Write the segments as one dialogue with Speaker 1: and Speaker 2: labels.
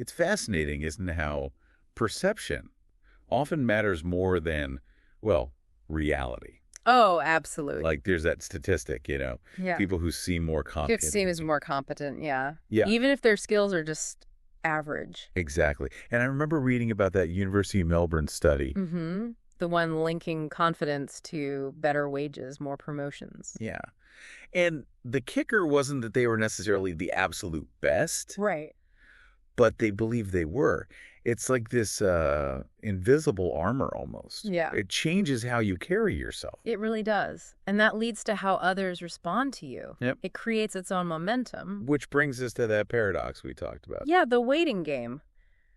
Speaker 1: It's fascinating, isn't it, how perception often matters more than, well, reality.
Speaker 2: Oh, absolutely.
Speaker 1: Like there's that statistic,
Speaker 2: Yeah.
Speaker 1: people who seem more
Speaker 2: It
Speaker 1: confident.
Speaker 2: seems more competent, yeah.
Speaker 1: Yeah,
Speaker 2: Even if their skills are just average.
Speaker 1: exactly. And I remember reading about that University of Melbourne study.
Speaker 2: Mm-hmm. The one linking confidence to better wages, more promotions.
Speaker 1: Yeah. And the kicker wasn't that they were necessarily the absolute best,
Speaker 2: Right.
Speaker 1: but they believed they were. It's like this invisible armor almost.
Speaker 2: Yeah.
Speaker 1: It changes how you carry yourself.
Speaker 2: It really does. And that leads to how others respond to you.
Speaker 1: Yep.
Speaker 2: It creates its own momentum.
Speaker 1: Which brings us to that paradox we talked about.
Speaker 2: Yeah, the waiting game.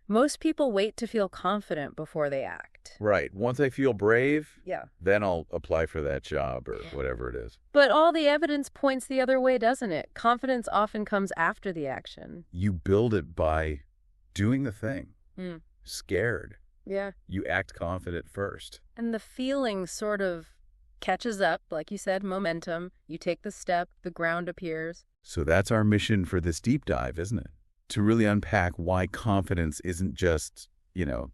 Speaker 2: Most people wait to feel confident before they act.
Speaker 1: Right. Once I feel brave,
Speaker 2: Yeah.
Speaker 1: then I'll apply for that job or whatever it is.
Speaker 2: But all the evidence points the other way, doesn't it? Confidence often comes after the action.
Speaker 1: You build it by doing the thing.
Speaker 2: Mm.
Speaker 1: Scared.
Speaker 2: Yeah.
Speaker 1: You act confident first.
Speaker 2: And the feeling sort of catches up, like you said, momentum. You take the step, the ground appears.
Speaker 1: So that's our mission for this deep dive, isn't it? To really unpack why confidence isn't just,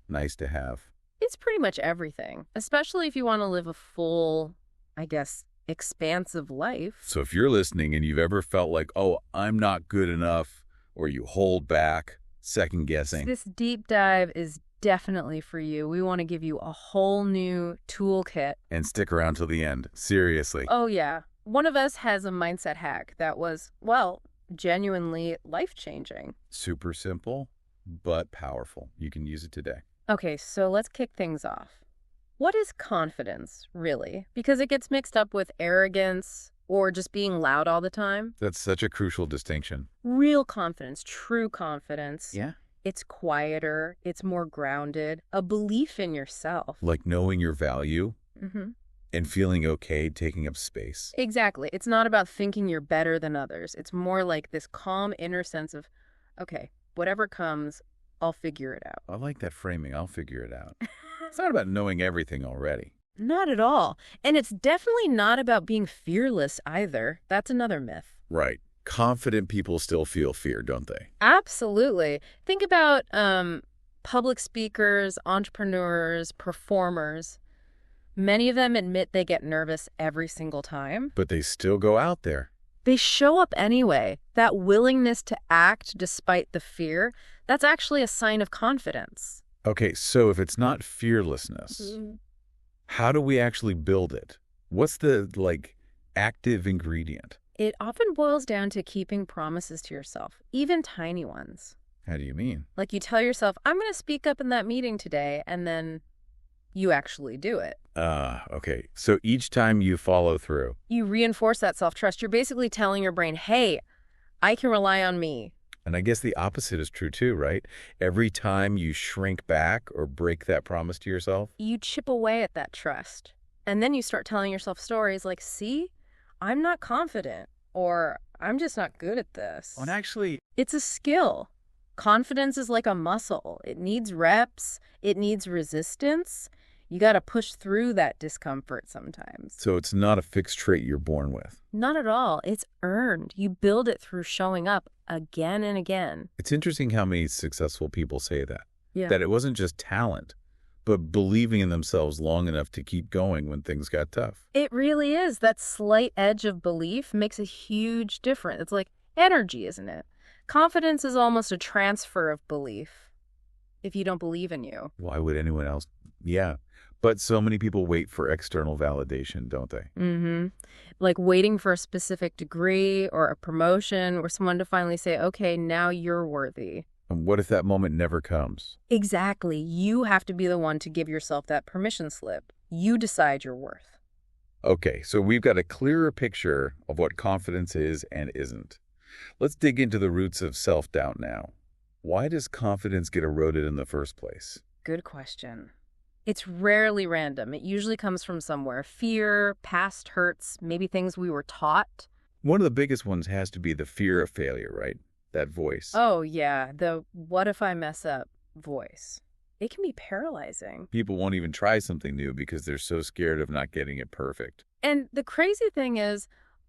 Speaker 1: nice to have.
Speaker 2: It's pretty much everything, especially if you want to live a full, I guess, expansive life.
Speaker 1: So if you're listening and you've ever felt like, oh, I'm not good enough, or you hold back, second guessing.
Speaker 2: This deep dive is definitely for you. We want to give you a whole new toolkit.
Speaker 1: And stick around till the end. Seriously.
Speaker 2: Oh, yeah. One of us has a mindset hack that was, well, genuinely life-changing.
Speaker 1: Super simple, but powerful. You can use it today.
Speaker 2: Okay, so let's kick things off. What is confidence, really? Because it gets mixed up with arrogance or just being loud all the time.
Speaker 1: That's such a crucial distinction.
Speaker 2: Real confidence, true confidence.
Speaker 1: Yeah.
Speaker 2: It's quieter, it's more grounded, a belief in yourself.
Speaker 1: Like knowing your value
Speaker 2: Mm-hmm.
Speaker 1: and feeling okay taking up space.
Speaker 2: Exactly. It's not about thinking you're better than others. It's more like this calm inner sense of, okay, whatever comes, I'll figure it out.
Speaker 1: I like that framing. I'll figure it out. It's not about knowing everything already.
Speaker 2: Not at all. And it's definitely not about being fearless either. That's another myth.
Speaker 1: Right. Confident people still feel fear, don't they?
Speaker 2: Absolutely. Think about public speakers, entrepreneurs, performers. Many of them admit they get nervous every single time.
Speaker 1: But they still go out there.
Speaker 2: They show up anyway. That willingness to act despite the fear, that's actually a sign of confidence.
Speaker 1: Okay, so if it's not fearlessness, how do we actually build it? What's the, active ingredient?
Speaker 2: It often boils down to keeping promises to yourself, even tiny ones.
Speaker 1: How do you mean?
Speaker 2: Like you tell yourself, I'm going to speak up in that meeting today, and then you actually do it.
Speaker 1: Okay. So each time you follow through.
Speaker 2: You reinforce that self-trust. You're basically telling your brain, hey, I can rely on me.
Speaker 1: And I guess the opposite is true too, right? Every time you shrink back or break that promise to yourself.
Speaker 2: You chip away at that trust. And then you start telling yourself stories like, see, I'm not confident, or I'm just not good at this.
Speaker 1: And actually,
Speaker 2: It's a skill. Confidence is like a muscle. It needs reps. It needs resistance. You got to push through that discomfort sometimes.
Speaker 1: so it's not a fixed trait you're born with.
Speaker 2: Not at all. It's earned. You build it through showing up again and again.
Speaker 1: It's interesting how many successful people say that.
Speaker 2: Yeah.
Speaker 1: That it wasn't just talent, but believing in themselves long enough to keep going when things got tough.
Speaker 2: It really is. That slight edge of belief makes a huge difference. It's like energy, isn't it? Confidence is almost a transfer of belief if you don't believe in you.
Speaker 1: Why would anyone else? Yeah. But so many people wait for external validation, don't they?
Speaker 2: Mm-hmm. Like waiting for a specific degree or a promotion or someone to finally say, okay, now you're worthy.
Speaker 1: And what if that moment never comes?
Speaker 2: Exactly. You have to be the one to give yourself that permission slip. You decide your worth.
Speaker 1: Okay, so we've got a clearer picture of what confidence is and isn't. Let's dig into the roots of self-doubt now. Why does confidence get eroded in the first place?
Speaker 2: Good question. It's rarely random. It usually comes from somewhere. Fear, past hurts, maybe things we were taught.
Speaker 1: One of the biggest ones has to be the fear of failure, right? That voice.
Speaker 2: Oh, yeah. The what if I mess up voice. It can be paralyzing.
Speaker 1: People won't even try something new because they're so scared of not getting it perfect.
Speaker 2: And the crazy thing is,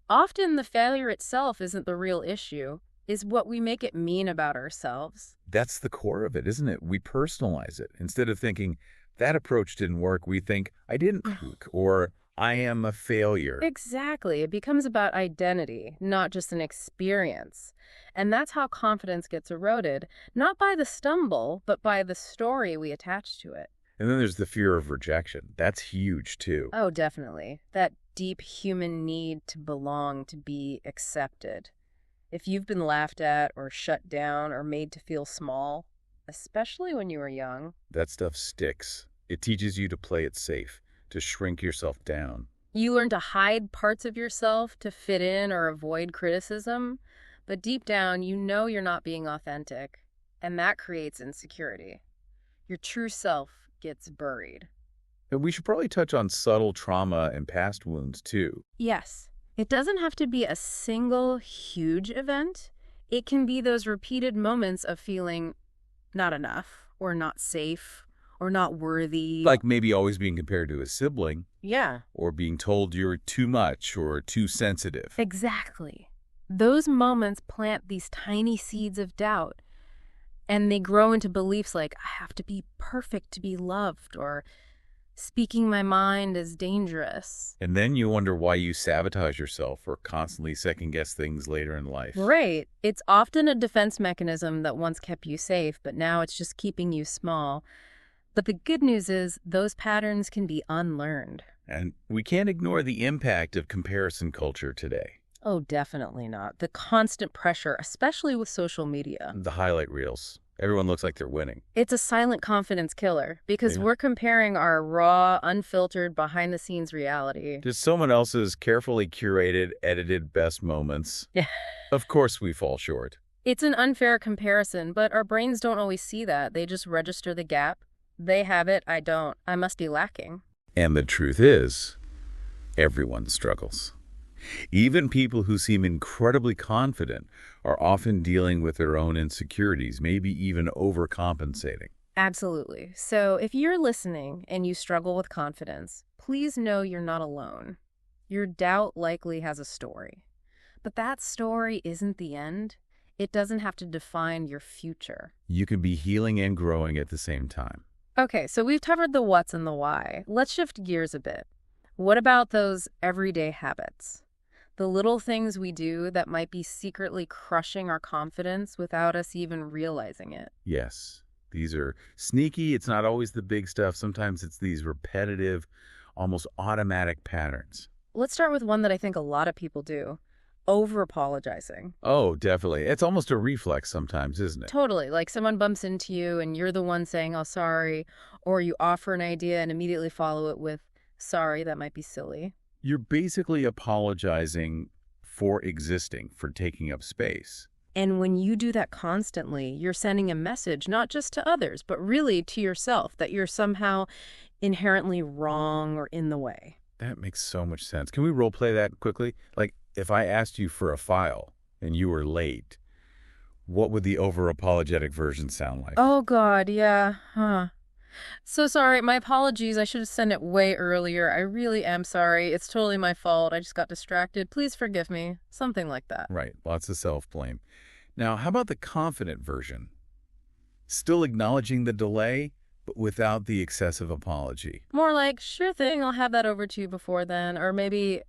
Speaker 2: often the failure itself isn't the real issue. is what we make it mean about ourselves.
Speaker 1: That's the core of it, isn't it? We personalize it. Instead of thinking, that approach didn't work, we think, I didn't work, or I am a failure.
Speaker 2: Exactly. It becomes about identity, not just an experience. And that's how confidence gets eroded, not by the stumble, but by the story we attach to it.
Speaker 1: And then there's the fear of rejection. That's huge, too.
Speaker 2: Oh, definitely. That deep human need to belong, to be accepted. If you've been laughed at or shut down or made to feel small, especially when you were young.
Speaker 1: That stuff sticks. It teaches you to play it safe, to shrink yourself down.
Speaker 2: You learn to hide parts of yourself to fit in or avoid criticism, but deep down, you know you're not being authentic, and that creates insecurity. Your true self gets buried.
Speaker 1: And we should probably touch on subtle trauma and past wounds, too.
Speaker 2: Yes, it doesn't have to be a single huge event. It can be those repeated moments of feeling not enough, or not safe, or not worthy.
Speaker 1: Like maybe always being compared to a sibling,
Speaker 2: Yeah.
Speaker 1: or being told you're too much or too sensitive.
Speaker 2: Exactly. Those moments plant these tiny seeds of doubt, and they grow into beliefs like, I have to be perfect to be loved, or speaking my mind is dangerous.
Speaker 1: And then you wonder why you sabotage yourself or constantly second-guess things later in life.
Speaker 2: Right. It's often a defense mechanism that once kept you safe, but now it's just keeping you small. But the good news is those patterns can be unlearned.
Speaker 1: And we can't ignore the impact of comparison culture today.
Speaker 2: Oh, definitely not. The constant pressure, especially with social media.
Speaker 1: The highlight reels. Everyone looks like they're winning.
Speaker 2: It's a silent confidence killer because
Speaker 1: Yeah.
Speaker 2: we're comparing our raw, unfiltered, behind-the-scenes reality.
Speaker 1: To someone else's carefully curated, edited best moments.
Speaker 2: Yeah.
Speaker 1: Of course we fall short.
Speaker 2: It's an unfair comparison, but our brains don't always see that. They just register the gap. They have it, I don't. I must be lacking.
Speaker 1: And the truth is, everyone struggles. Even people who seem incredibly confident are often dealing with their own insecurities, maybe even overcompensating.
Speaker 2: Absolutely. So if you're listening and you struggle with confidence, please know you're not alone. Your doubt likely has a story. But that story isn't the end. It doesn't have to define your future.
Speaker 1: You can be healing and growing at the same time.
Speaker 2: Okay, so we've covered the what's and the why. Let's shift gears a bit. What about those everyday habits? The little things we do that might be secretly crushing our confidence without us even realizing it.
Speaker 1: Yes, these are sneaky. It's not always the big stuff. Sometimes it's these repetitive, almost automatic patterns.
Speaker 2: Let's start with one that I think a lot of people do. Over-apologizing.
Speaker 1: Oh, definitely. It's almost a reflex sometimes, isn't it?
Speaker 2: Totally. Like someone bumps into you and you're the one saying, oh, sorry. Or you offer an idea and immediately follow it with, sorry, that might be silly.
Speaker 1: You're basically apologizing for existing, for taking up space.
Speaker 2: And when you do that constantly, you're sending a message not just to others, but really to yourself that you're somehow inherently wrong or in the way.
Speaker 1: That makes so much sense. Can we role play that quickly? Like, if I asked you for a file and you were late, what would the over-apologetic version sound like?
Speaker 2: Oh, God, yeah. Huh. So sorry. My apologies. I should have sent it way earlier. I really am sorry. It's totally my fault. I just got distracted. Please forgive me. Something like that.
Speaker 1: Right. Lots of self-blame. Now, how about the confident version? Still acknowledging the delay, but without the excessive apology.
Speaker 2: More like, sure thing. I'll have that over to you before then. Or maybe,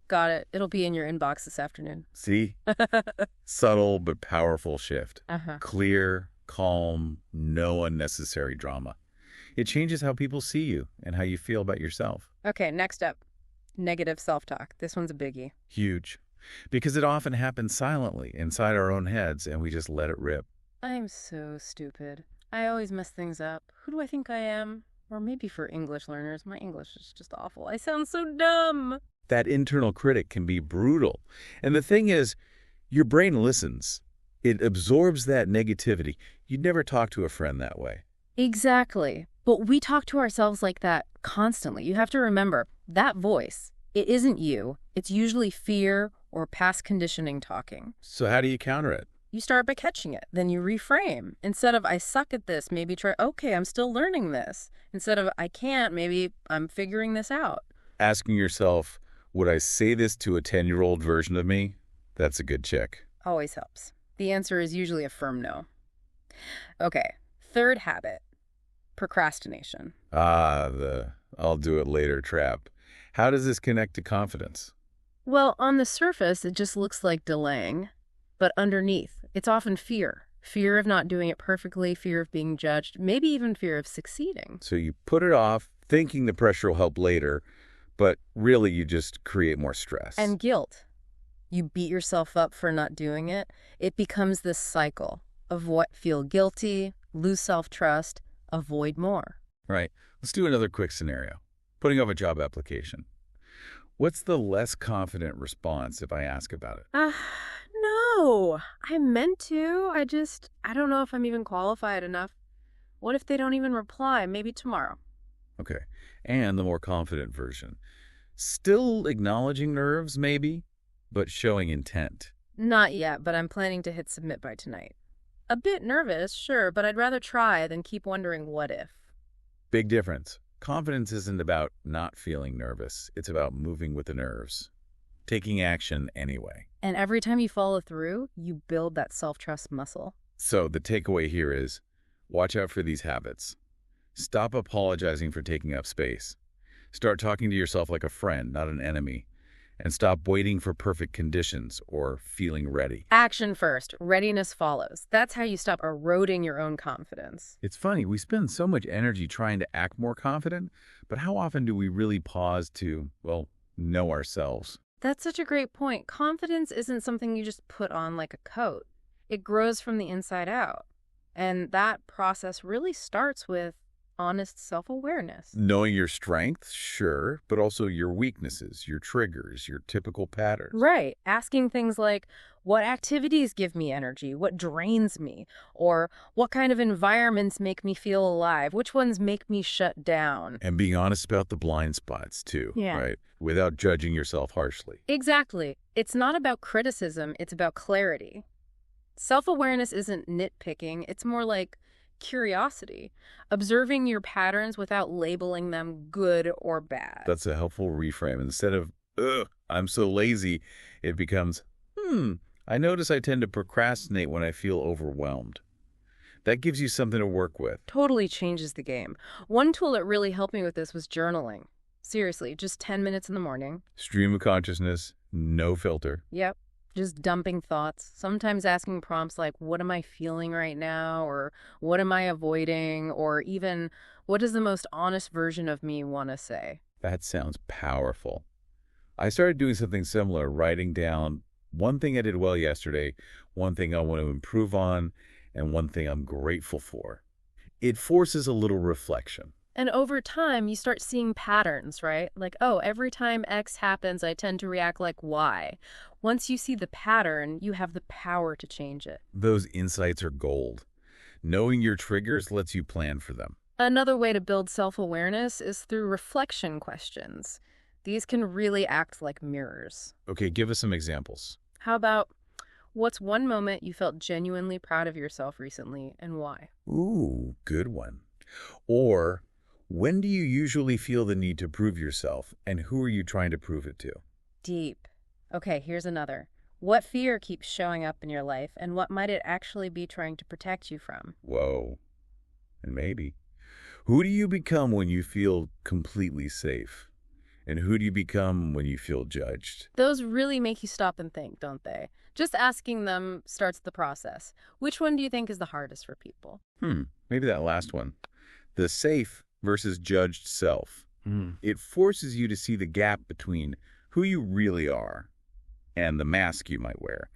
Speaker 2: got it. It'll be in your inbox this afternoon.
Speaker 1: See? Subtle but powerful shift.
Speaker 2: Uh-huh.
Speaker 1: Clear, calm, no unnecessary drama. It changes how people see you and how you feel about yourself.
Speaker 2: Okay, next up. Negative self-talk. This one's a biggie.
Speaker 1: Huge. Because it often happens silently inside our own heads and we just let it rip.
Speaker 2: I'm so stupid. I always mess things up. Who do I think I am? Or maybe for English learners, my English is just awful. I sound so dumb.
Speaker 1: That internal critic can be brutal. And the thing is, your brain listens. It absorbs that negativity. You'd never talk to a friend that way.
Speaker 2: Exactly. But we talk to ourselves like that constantly. You have to remember, that voice, it isn't you. It's usually fear or past conditioning talking.
Speaker 1: So how do you counter it?
Speaker 2: You start by catching it. Then you reframe. Instead of, I suck at this, maybe try, okay, I'm still learning this. Instead of, I can't, maybe I'm figuring this out.
Speaker 1: Asking yourself, would I say this to a 10-year-old version of me? That's a good check.
Speaker 2: Always helps. The answer is usually a firm no. Okay, third habit, procrastination.
Speaker 1: The I'll do it later trap. How does this connect to confidence?
Speaker 2: Well, on the surface, it just looks like delaying, but underneath, it's often fear. Fear of not doing it perfectly, fear of being judged, maybe even fear of succeeding.
Speaker 1: So you put it off, thinking the pressure will help later, but really you just create more stress.
Speaker 2: And guilt. You beat yourself up for not doing it. It becomes this cycle of what feel guilty, lose self-trust, avoid more.
Speaker 1: Right. Let's do another quick scenario. Putting off a job application. What's the less confident response if I ask about it?
Speaker 2: No, I meant to. I don't know if I'm even qualified enough. What if they don't even reply? Maybe tomorrow.
Speaker 1: Okay. And the more confident version. Still acknowledging nerves, maybe, but showing intent.
Speaker 2: Not yet, but I'm planning to hit submit by tonight. A bit nervous, sure, but I'd rather try than keep wondering what if.
Speaker 1: Big difference. Confidence isn't about not feeling nervous. It's about moving with the nerves. Taking action anyway.
Speaker 2: And every time you follow through, you build that self-trust muscle.
Speaker 1: So the takeaway here is, watch out for these habits. Stop apologizing for taking up space. Start talking to yourself like a friend, not an enemy. And stop waiting for perfect conditions or feeling ready.
Speaker 2: Action first, readiness follows. That's how you stop eroding your own confidence.
Speaker 1: It's funny, we spend so much energy trying to act more confident, but how often do we really pause to, well, know ourselves?
Speaker 2: That's such a great point. Confidence isn't something you just put on like a coat. It grows from the inside out. And that process really starts with honest self-awareness.
Speaker 1: Knowing your strengths, sure, but also your weaknesses, your triggers, your typical patterns.
Speaker 2: Right. Asking things like, what activities give me energy? What drains me? Or what kind of environments make me feel alive? Which ones make me shut down?
Speaker 1: And being honest about the blind spots, too, right? Without judging yourself harshly.
Speaker 2: Exactly. It's not about criticism, it's about clarity. Self-awareness isn't nitpicking, it's more like curiosity, observing your patterns without labeling them good or bad.
Speaker 1: That's a helpful reframe. Instead of, ugh, I'm so lazy, it becomes, I notice I tend to procrastinate when I feel overwhelmed. That gives you something to work with.
Speaker 2: Totally changes the game. One tool that really helped me with this was journaling. Seriously, just 10 minutes in the morning.
Speaker 1: Stream of consciousness, no filter.
Speaker 2: Yep. Just dumping thoughts, sometimes asking prompts like, what am I feeling right now? Or what am I avoiding? Or even, what does the most honest version of me want to say?
Speaker 1: That sounds powerful. I started doing something similar, writing down one thing I did well yesterday, one thing I want to improve on, and one thing I'm grateful for. It forces a little reflection.
Speaker 2: And over time, you start seeing patterns, right? Like, oh, every time X happens, I tend to react like Y. Once you see the pattern, you have the power to change it.
Speaker 1: Those insights are gold. Knowing your triggers lets you plan for them.
Speaker 2: Another way to build self-awareness is through reflection questions. These can really act like mirrors.
Speaker 1: Okay, give us some examples.
Speaker 2: How about, what's one moment you felt genuinely proud of yourself recently and why?
Speaker 1: Ooh, good one. Or, when do you usually feel the need to prove yourself, and who are you trying to prove it to?
Speaker 2: Deep. Okay, here's another. What fear keeps showing up in your life, and what might it actually be trying to protect you from?
Speaker 1: Whoa. And maybe. Who do you become when you feel completely safe? And who do you become when you feel judged?
Speaker 2: Those really make you stop and think, don't they? Just asking them starts the process. Which one do you think is the hardest for people?
Speaker 1: Maybe that last one. The safe versus judged self. It forces you to see the gap between who you really are and the mask you might wear.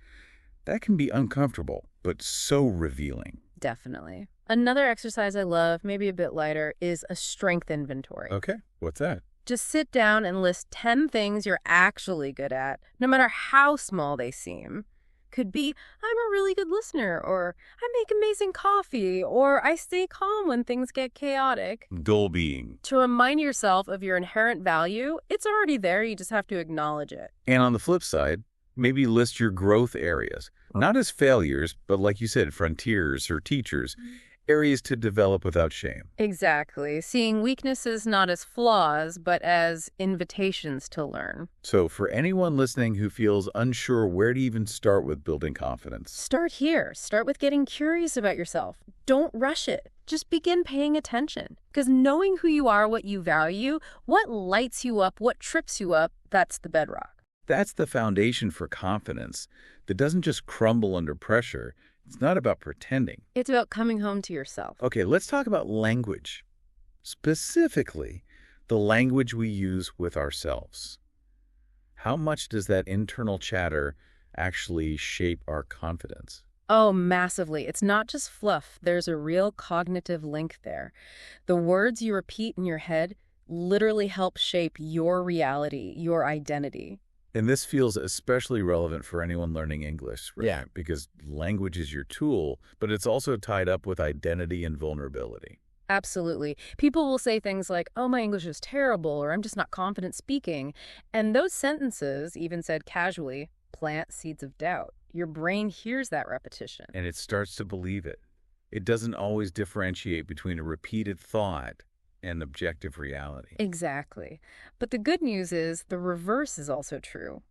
Speaker 1: That can be uncomfortable, but so revealing.
Speaker 2: Definitely. Another exercise I love, maybe a bit lighter, is a strength inventory.
Speaker 1: Okay, what's that?
Speaker 2: Just sit down and list 10 things you're actually good at, no matter how small they seem. Could be, I'm a really good listener, or I make amazing coffee, or I stay calm when things get chaotic.
Speaker 1: Dull being.
Speaker 2: To remind yourself of your inherent value, it's already there, you just have to acknowledge it.
Speaker 1: And on the flip side, maybe list your growth areas. Not as failures, but like you said, frontiers or teachers. Areas to develop without shame.
Speaker 2: Exactly. Seeing weaknesses not as flaws, but as invitations to learn.
Speaker 1: So for anyone listening who feels unsure where to even start with building confidence,
Speaker 2: Start here. Start with getting curious about yourself. Don't rush it. Just begin paying attention. Because knowing who you are, what you value, what lights you up, what trips you up, that's the bedrock.
Speaker 1: that's the foundation for confidence that doesn't just crumble under pressure. It's not about pretending.
Speaker 2: It's about coming home to yourself.
Speaker 1: Okay, let's talk about language. Specifically, the language we use with ourselves. How much does that internal chatter actually shape our confidence?
Speaker 2: Oh, massively. It's not just fluff. There's a real cognitive link there. The words you repeat in your head literally help shape your reality, your identity.
Speaker 1: And this feels especially relevant for anyone learning English, right?
Speaker 2: Yeah.
Speaker 1: Because language is your tool, but it's also tied up with identity and vulnerability.
Speaker 2: Absolutely. People will say things like, oh, my English is terrible, or I'm just not confident speaking. And those sentences, even said casually, plant seeds of doubt. Your brain hears that repetition.
Speaker 1: And it starts to believe it. It doesn't always differentiate between a repeated thought and objective reality.
Speaker 2: Exactly. But the good news is the reverse is also true.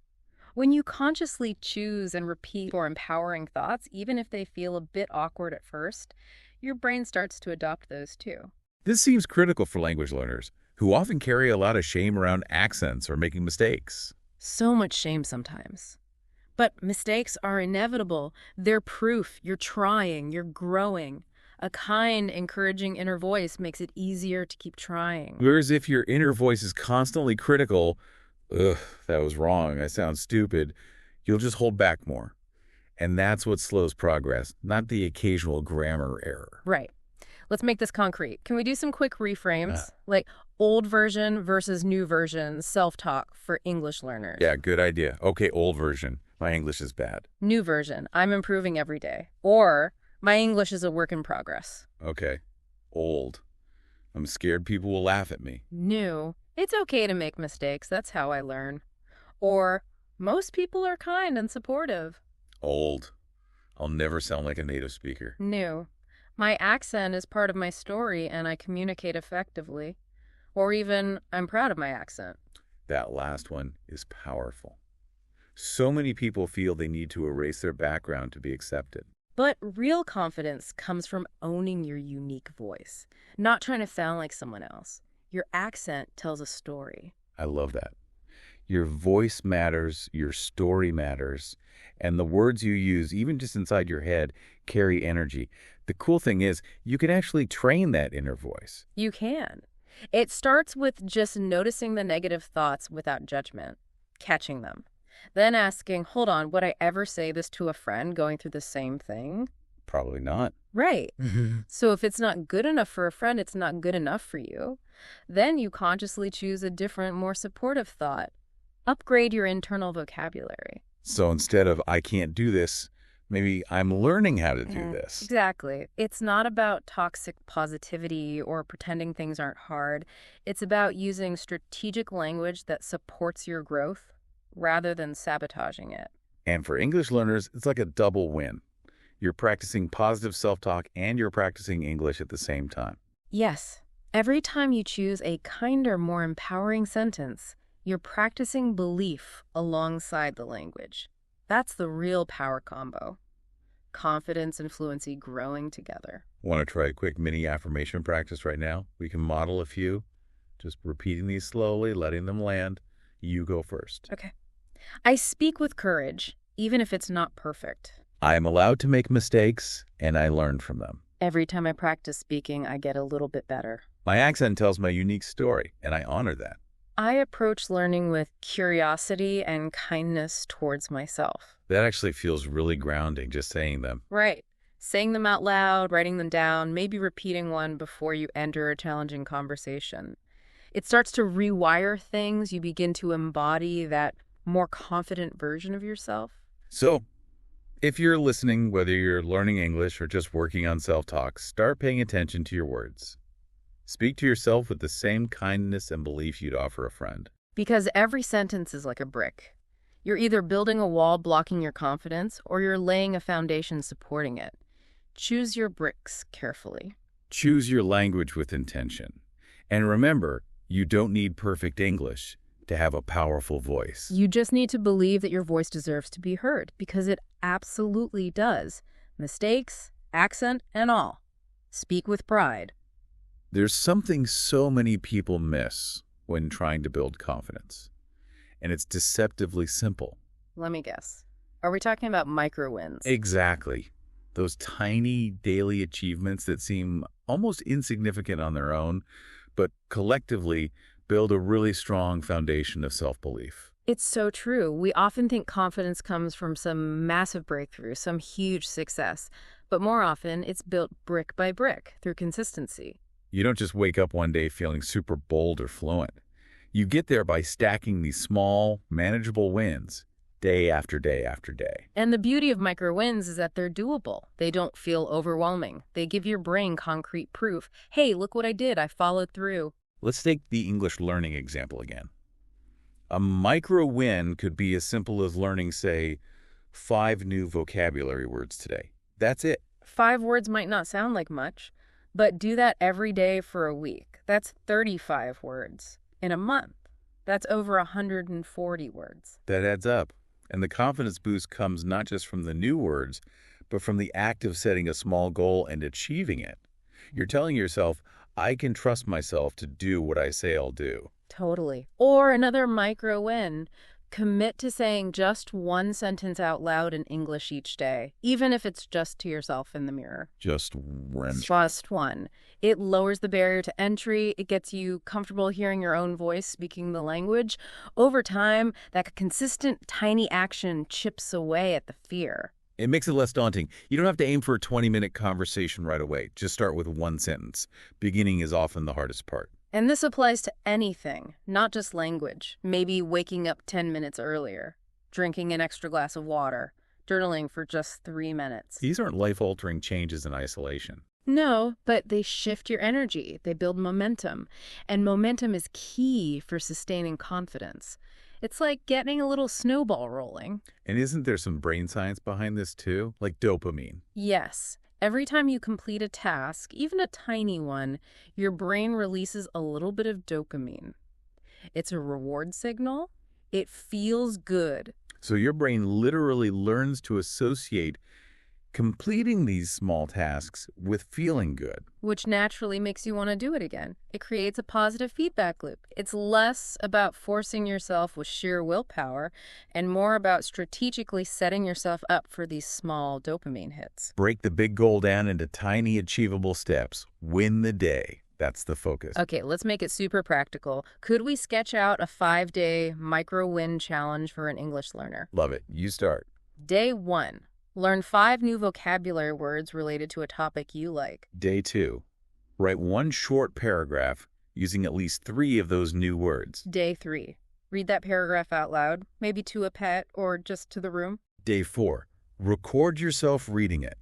Speaker 2: When you consciously choose and repeat more empowering thoughts, even if they feel a bit awkward at first, your brain starts to adopt those too.
Speaker 1: This seems critical for language learners, who often carry a lot of shame around accents or making mistakes.
Speaker 2: So much shame sometimes. But mistakes are inevitable. They're proof you're trying, you're growing. A kind, encouraging inner voice makes it easier to keep trying.
Speaker 1: Whereas if your inner voice is constantly critical, ugh, that was wrong, I sound stupid, you'll just hold back more. And that's what slows progress, not the occasional grammar error.
Speaker 2: Right. Let's make this concrete. Can we do some quick reframes? Like old version versus new version self-talk for English learners.
Speaker 1: Yeah, good idea. Okay, old version. My English is bad.
Speaker 2: New version. I'm improving every day. Or my English is a work in progress.
Speaker 1: Okay, old. I'm scared people will laugh at me.
Speaker 2: New. It's okay to make mistakes. That's how I learn. Or most people are kind and supportive.
Speaker 1: Old. I'll never sound like a native speaker.
Speaker 2: New. My accent is part of my story and I communicate effectively. Or even, I'm proud of my accent.
Speaker 1: That last one is powerful. So many people feel they need to erase their background to be accepted.
Speaker 2: But real confidence comes from owning your unique voice, not trying to sound like someone else. Your accent tells a story.
Speaker 1: I love that. Your voice matters, your story matters, and the words you use, even just inside your head, carry energy. The cool thing is, you can actually train that inner voice.
Speaker 2: You can. It starts with just noticing the negative thoughts without judgment, catching them. Then asking, hold on, would I ever say this to a friend going through the same thing?
Speaker 1: Probably not.
Speaker 2: Right. So if it's not good enough for a friend, it's not good enough for you. Then you consciously choose a different, more supportive thought. Upgrade your internal vocabulary.
Speaker 1: So instead of, I can't do this, maybe I'm learning how to do this.
Speaker 2: Exactly. It's not about toxic positivity or pretending things aren't hard. It's about using strategic language that supports your growth rather than sabotaging it.
Speaker 1: And for English learners, it's like a double win. You're practicing positive self-talk and you're practicing English at the same time.
Speaker 2: Yes. Every time you choose a kinder, more empowering sentence, you're practicing belief alongside the language. That's the real power combo. Confidence and fluency growing together.
Speaker 1: Want to try a quick mini affirmation practice right now? We can model a few. Just repeating these slowly, letting them land. You go first.
Speaker 2: Okay. I speak with courage, even if it's not perfect.
Speaker 1: I am allowed to make mistakes, and I learn from them.
Speaker 2: Every time I practice speaking, I get a little bit better.
Speaker 1: My accent tells my unique story, and I honor that.
Speaker 2: I approach learning with curiosity and kindness towards myself.
Speaker 1: That actually feels really grounding, just saying them.
Speaker 2: Right. Saying them out loud, writing them down, maybe repeating one before you enter a challenging conversation. It starts to rewire things. You begin to embody that more confident version of yourself.
Speaker 1: So, if you're listening, whether you're learning English or just working on self-talk, start paying attention to your words. Speak to yourself with the same kindness and belief you'd offer a friend.
Speaker 2: Because every sentence is like a brick. You're either building a wall blocking your confidence or you're laying a foundation supporting it. Choose your bricks carefully.
Speaker 1: Choose your language with intention. And remember, you don't need perfect English to have a powerful voice.
Speaker 2: You just need to believe that your voice deserves to be heard, because it absolutely does. Mistakes, accent, and all. Speak with pride.
Speaker 1: There's something so many people miss when trying to build confidence, and it's deceptively simple.
Speaker 2: Let me guess. Are we talking about micro wins?
Speaker 1: Exactly. Those tiny daily achievements that seem almost insignificant on their own, but collectively build a really strong foundation of self-belief.
Speaker 2: It's so true. We often think confidence comes from some massive breakthrough, some huge success. But more often, it's built brick by brick through consistency.
Speaker 1: You don't just wake up one day feeling super bold or fluent. You get there by stacking these small, manageable wins day after day after day.
Speaker 2: And the beauty of micro wins is that they're doable. They don't feel overwhelming. They give your brain concrete proof. Hey, look what I did. I followed through.
Speaker 1: Let's take the English learning example again. A micro win could be as simple as learning, say, 5 new vocabulary words today. That's it.
Speaker 2: 5 words might not sound like much, but do that every day for a week. That's 35 words. In a month, that's over 140 words.
Speaker 1: That adds up. And the confidence boost comes not just from the new words, but from the act of setting a small goal and achieving it. You're telling yourself, I can trust myself to do what I say I'll do.
Speaker 2: Totally. Or another micro win. Commit to saying just one sentence out loud in English each day, even if it's just to yourself in the mirror.
Speaker 1: Just one.
Speaker 2: Just one. It lowers the barrier to entry. It gets you comfortable hearing your own voice speaking the language. Over time, that consistent tiny action chips away at the fear.
Speaker 1: It makes it less daunting. You don't have to aim for a 20-minute conversation right away. Just start with one sentence. Beginning is often the hardest part.
Speaker 2: And this applies to anything, not just language. Maybe waking up 10 minutes earlier, drinking an extra glass of water, journaling for just 3 minutes.
Speaker 1: These aren't life-altering changes in isolation.
Speaker 2: No, but they shift your energy. They build momentum. And momentum is key for sustaining confidence. It's like getting a little snowball rolling.
Speaker 1: And isn't there some brain science behind this too? Like dopamine.
Speaker 2: Yes. Every time you complete a task, even a tiny one, your brain releases a little bit of dopamine. It's a reward signal. It feels good.
Speaker 1: So your brain literally learns to associate completing these small tasks with feeling good.
Speaker 2: Which naturally makes you want to do it again. It creates a positive feedback loop. It's less about forcing yourself with sheer willpower and more about strategically setting yourself up for these small dopamine hits.
Speaker 1: Break the big goal down into tiny, achievable steps. Win the day. That's the focus.
Speaker 2: Okay, let's make it super practical. Could we sketch out a 5-day micro-win challenge for an English learner?
Speaker 1: Love it. You start.
Speaker 2: Day 1. Learn 5 new vocabulary words related to a topic you like.
Speaker 1: Day 2. Write one short paragraph using at least 3 of those new words.
Speaker 2: Day 3. Read that paragraph out loud, maybe to a pet or just to the room.
Speaker 1: Day 4. Record yourself reading it.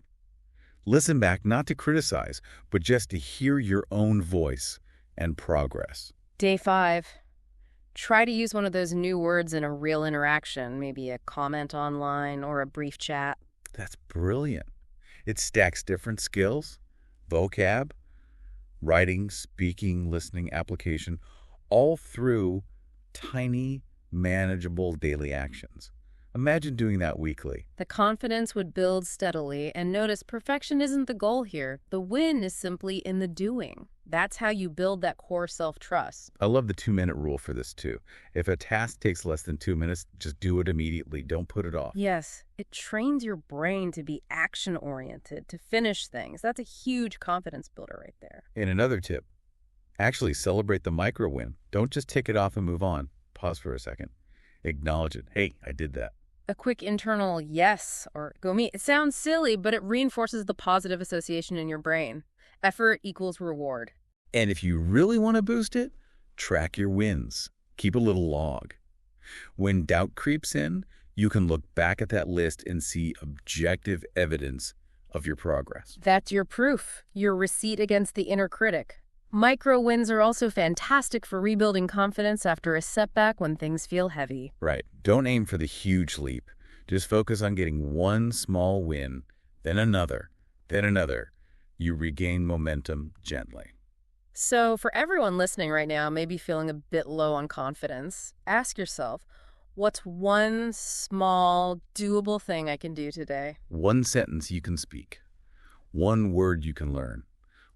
Speaker 1: Listen back not to criticize, but just to hear your own voice and progress.
Speaker 2: Day 5. Try to use one of those new words in a real interaction, maybe a comment online or a brief chat.
Speaker 1: That's brilliant. It stacks different skills, vocab, writing, speaking, listening, application, all through tiny, manageable daily actions. Imagine doing that weekly.
Speaker 2: The confidence would build steadily, and notice perfection isn't the goal here. The win is simply in the doing. That's how you build that core self-trust.
Speaker 1: I love the 2-minute rule for this too. If a task takes less than 2 minutes, just do it immediately. Don't put it off.
Speaker 2: Yes, it trains your brain to be action-oriented, to finish things. That's a huge confidence builder right there.
Speaker 1: And another tip, actually celebrate the micro win. Don't just tick it off and move on. Pause for a second. Acknowledge it. Hey, I did that.
Speaker 2: A quick internal yes or go me. It sounds silly, but it reinforces the positive association in your brain. Effort equals reward.
Speaker 1: And if you really want to boost it, track your wins. Keep a little log. When doubt creeps in, you can look back at that list and see objective evidence of your progress.
Speaker 2: That's your proof, your receipt against the inner critic. Micro wins are also fantastic for rebuilding confidence after a setback when things feel heavy.
Speaker 1: Right. Don't aim for the huge leap. Just focus on getting one small win, then another, then another. You regain momentum gently.
Speaker 2: So for everyone listening right now, maybe feeling a bit low on confidence, ask yourself, what's one small, doable thing I can do today?
Speaker 1: One sentence you can speak. One word you can learn.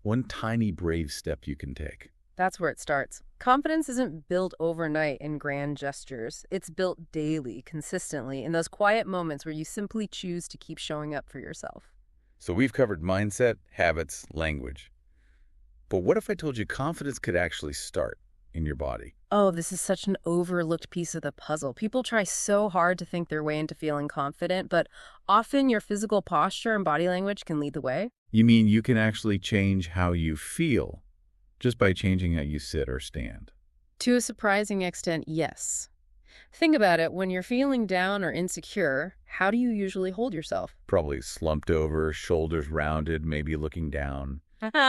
Speaker 1: One tiny brave step you can take.
Speaker 2: That's where it starts. Confidence isn't built overnight in grand gestures. It's built daily, consistently, in those quiet moments where you simply choose to keep showing up for yourself.
Speaker 1: So we've covered mindset, habits, language. But what if I told you confidence could actually start in your body?
Speaker 2: Oh, this is such an overlooked piece of the puzzle. People try so hard to think their way into feeling confident, but often your physical posture and body language can lead the way.
Speaker 1: You mean you can actually change how you feel just by changing how you sit or stand?
Speaker 2: To a surprising extent, yes. Think about it. When you're feeling down or insecure, how do you usually hold yourself?
Speaker 1: Probably slumped over, shoulders rounded, maybe looking down,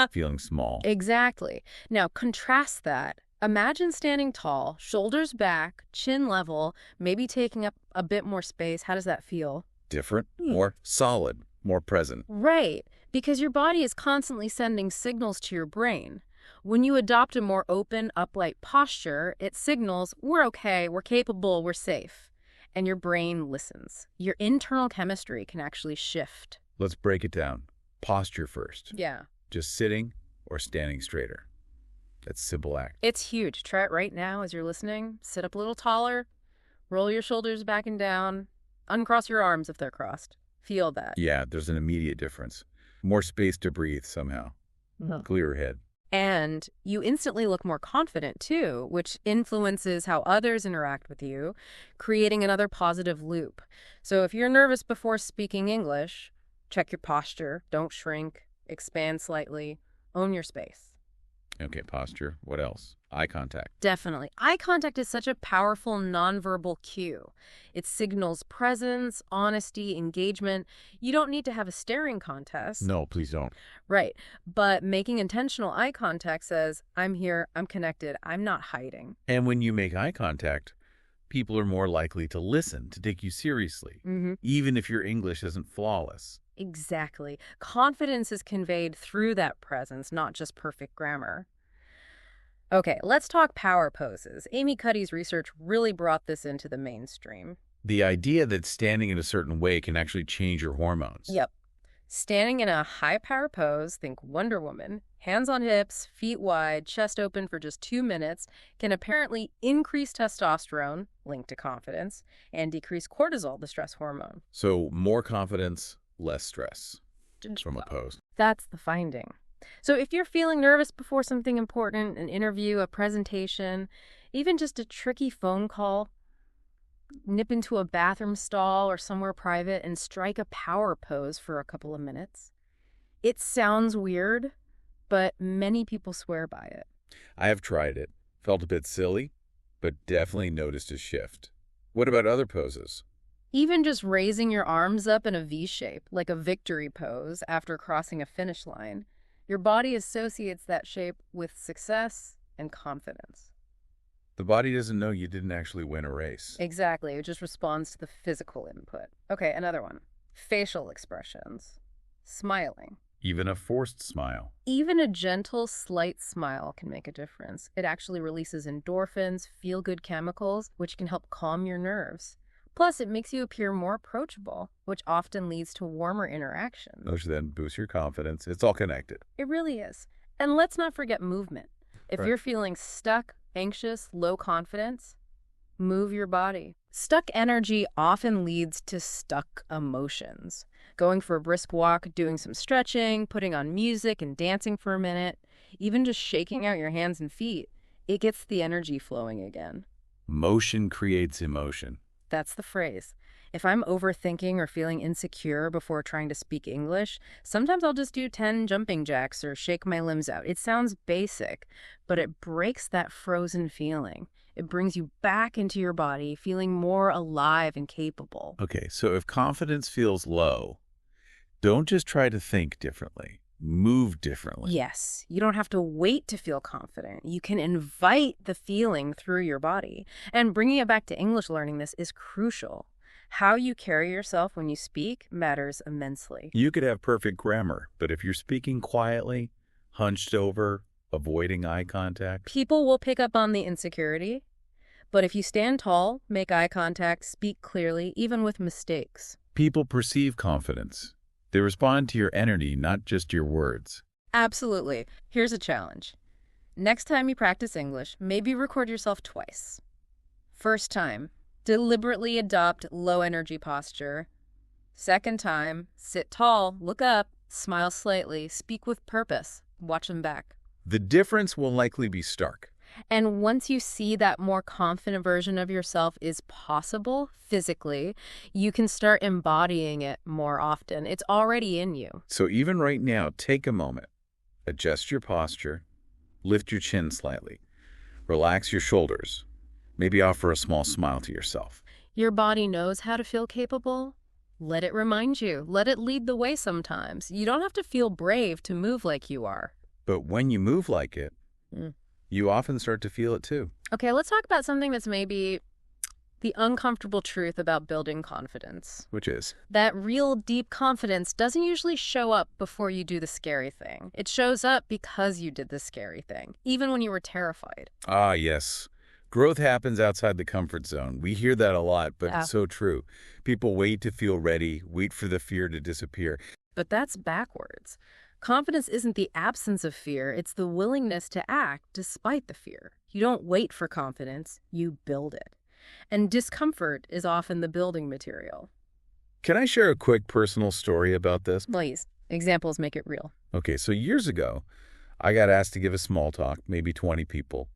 Speaker 1: feeling small.
Speaker 2: Exactly. Now, contrast that. Imagine standing tall, shoulders back, chin level, maybe taking up a bit more space. How does that feel?
Speaker 1: Different, more solid, more present.
Speaker 2: Right, because your body is constantly sending signals to your brain. When you adopt a more open, upright posture, it signals, we're okay, we're capable, we're safe. And your brain listens. Your internal chemistry can actually shift.
Speaker 1: Let's break it down. Posture first.
Speaker 2: Yeah.
Speaker 1: Just sitting or standing straighter. That's simple act.
Speaker 2: It's huge. Try it right now as you're listening. Sit up a little taller, roll your shoulders back and down, uncross your arms if they're crossed. Feel that.
Speaker 1: Yeah, there's an immediate difference. More space to breathe somehow. Clearer head.
Speaker 2: And you instantly look more confident, too, which influences how others interact with you, creating another positive loop. So if you're nervous before speaking English, check your posture, don't shrink, expand slightly, own your space.
Speaker 1: Okay, posture. What else? Eye contact.
Speaker 2: Definitely. Eye contact is such a powerful nonverbal cue. It signals presence, honesty, engagement. You don't need to have a staring contest.
Speaker 1: No, please don't.
Speaker 2: Right. But making intentional eye contact says, I'm here, I'm connected, I'm not hiding.
Speaker 1: And when you make eye contact, people are more likely to listen, to take you seriously, even if your English isn't flawless.
Speaker 2: Exactly. Confidence is conveyed through that presence, not just perfect grammar. Okay, let's talk power poses. Amy Cuddy's research really brought this into the mainstream.
Speaker 1: The idea that standing in a certain way can actually change your hormones.
Speaker 2: Yep. Standing in a high power pose, think Wonder Woman, hands on hips, feet wide, chest open for just 2 minutes, can apparently increase testosterone, linked to confidence, and decrease cortisol, the stress hormone.
Speaker 1: So more confidence, less stress from a pose.
Speaker 2: That's the finding. So if you're feeling nervous before something important, an interview, a presentation, even just a tricky phone call, nip into a bathroom stall or somewhere private and strike a power pose for a couple of minutes. It sounds weird, but many people swear by it.
Speaker 1: I have tried it. Felt a bit silly, but definitely noticed a shift. What about other poses?
Speaker 2: Even just raising your arms up in a V shape, like a victory pose after crossing a finish line, your body associates that shape with success and confidence.
Speaker 1: The body doesn't know you didn't actually win a race.
Speaker 2: Exactly. It just responds to the physical input. Okay, another one. Facial expressions. Smiling.
Speaker 1: Even a forced smile.
Speaker 2: Even a gentle, slight smile can make a difference. It actually releases endorphins, feel-good chemicals, which can help calm your nerves. Plus, it makes you appear more approachable, which often leads to warmer interactions.
Speaker 1: Which then boosts your confidence. It's all connected.
Speaker 2: It really is. And let's not forget movement. If you're feeling stuck, anxious, low confidence, move your body. Stuck energy often leads to stuck emotions. Going for a brisk walk, doing some stretching, putting on music and dancing for a minute, even just shaking out your hands and feet, it gets the energy flowing again.
Speaker 1: Motion creates emotion.
Speaker 2: That's the phrase. If I'm overthinking or feeling insecure before trying to speak English, sometimes I'll just do 10 jumping jacks or shake my limbs out. It sounds basic, but it breaks that frozen feeling. It brings you back into your body, feeling more alive and capable.
Speaker 1: Okay, so if confidence feels low, don't just try to think differently. Move differently.
Speaker 2: Yes, you don't have to wait to feel confident. You can invite the feeling through your body. And bringing it back to English learning this is crucial. How you carry yourself when you speak matters immensely.
Speaker 1: You could have perfect grammar, but if you're speaking quietly, hunched over, avoiding eye contact,
Speaker 2: People will pick up on the insecurity, but if you stand tall, make eye contact, speak clearly, even with mistakes.
Speaker 1: people perceive confidence. They respond to your energy, not just your words.
Speaker 2: Absolutely. Here's a challenge. Next time you practice English, maybe record yourself twice. First time, deliberately adopt low energy posture. Second time, sit tall, look up, smile slightly, speak with purpose. Watch them back.
Speaker 1: The difference will likely be stark.
Speaker 2: And once you see that more confident version of yourself is possible physically, you can start embodying it more often. It's already in you.
Speaker 1: So even right now, take a moment. Adjust your posture. Lift your chin slightly. Relax your shoulders. Maybe offer a small smile to yourself.
Speaker 2: Your body knows how to feel capable. Let it remind you. Let it lead the way sometimes. You don't have to feel brave to move like you are.
Speaker 1: But when you move like it, you often start to feel it too.
Speaker 2: Okay, let's talk about something that's maybe the uncomfortable truth about building confidence.
Speaker 1: Which is?
Speaker 2: That real deep confidence doesn't usually show up before you do the scary thing. It shows up because you did the scary thing, even when you were terrified.
Speaker 1: Ah, yes. Growth happens outside the comfort zone. We hear that a lot, but it's so true. People wait to feel ready, wait for the fear to disappear.
Speaker 2: But that's backwards. Confidence isn't the absence of fear, it's the willingness to act despite the fear. You don't wait for confidence, you build it. And discomfort is often the building material.
Speaker 1: Can I share a quick personal story about this?
Speaker 2: Please, examples make it real.
Speaker 1: Okay, so years ago, I got asked to give a small talk, maybe 20 people.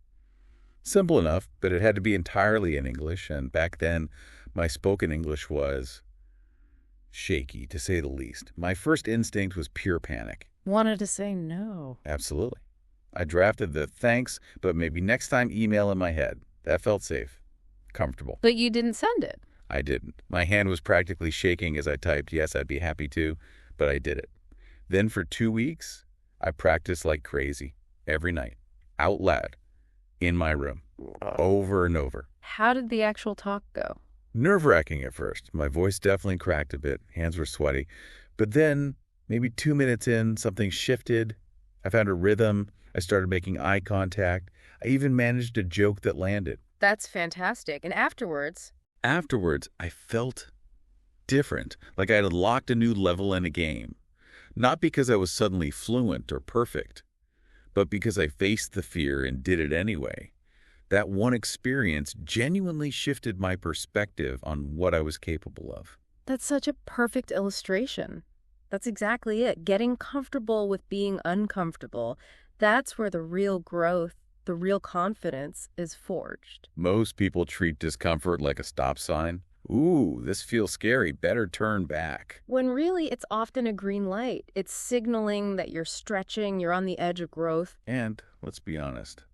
Speaker 1: Simple enough, but it had to be entirely in English, and back then, my spoken English was shaky, to say the least. My first instinct was pure panic.
Speaker 2: Wanted to say no.
Speaker 1: Absolutely. I drafted the thanks, but maybe next time email in my head. That felt safe, comfortable.
Speaker 2: But you didn't send it.
Speaker 1: I didn't. My hand was practically shaking as I typed, yes, I'd be happy to, but I did it. Then for 2 weeks, I practiced like crazy, every night, out loud, in my room, over and over.
Speaker 2: How did the actual talk go?
Speaker 1: Nerve-wracking at first. My voice definitely cracked a bit. Hands were sweaty. But then, maybe 2 minutes in, something shifted. I found a rhythm. I started making eye contact. I even managed a joke that landed.
Speaker 2: That's fantastic. And afterwards?
Speaker 1: Afterwards, I felt different, like I had unlocked a new level in a game. Not because I was suddenly fluent or perfect, but because I faced the fear and did it anyway. That one experience genuinely shifted my perspective on what I was capable of.
Speaker 2: That's such a perfect illustration. That's exactly it. Getting comfortable with being uncomfortable. That's where the real growth, the real confidence is forged.
Speaker 1: Most people treat discomfort like a stop sign. Ooh, this feels scary. Better turn back.
Speaker 2: When really it's often a green light. It's signaling that you're stretching, you're on the edge of growth.
Speaker 1: And let's be honest,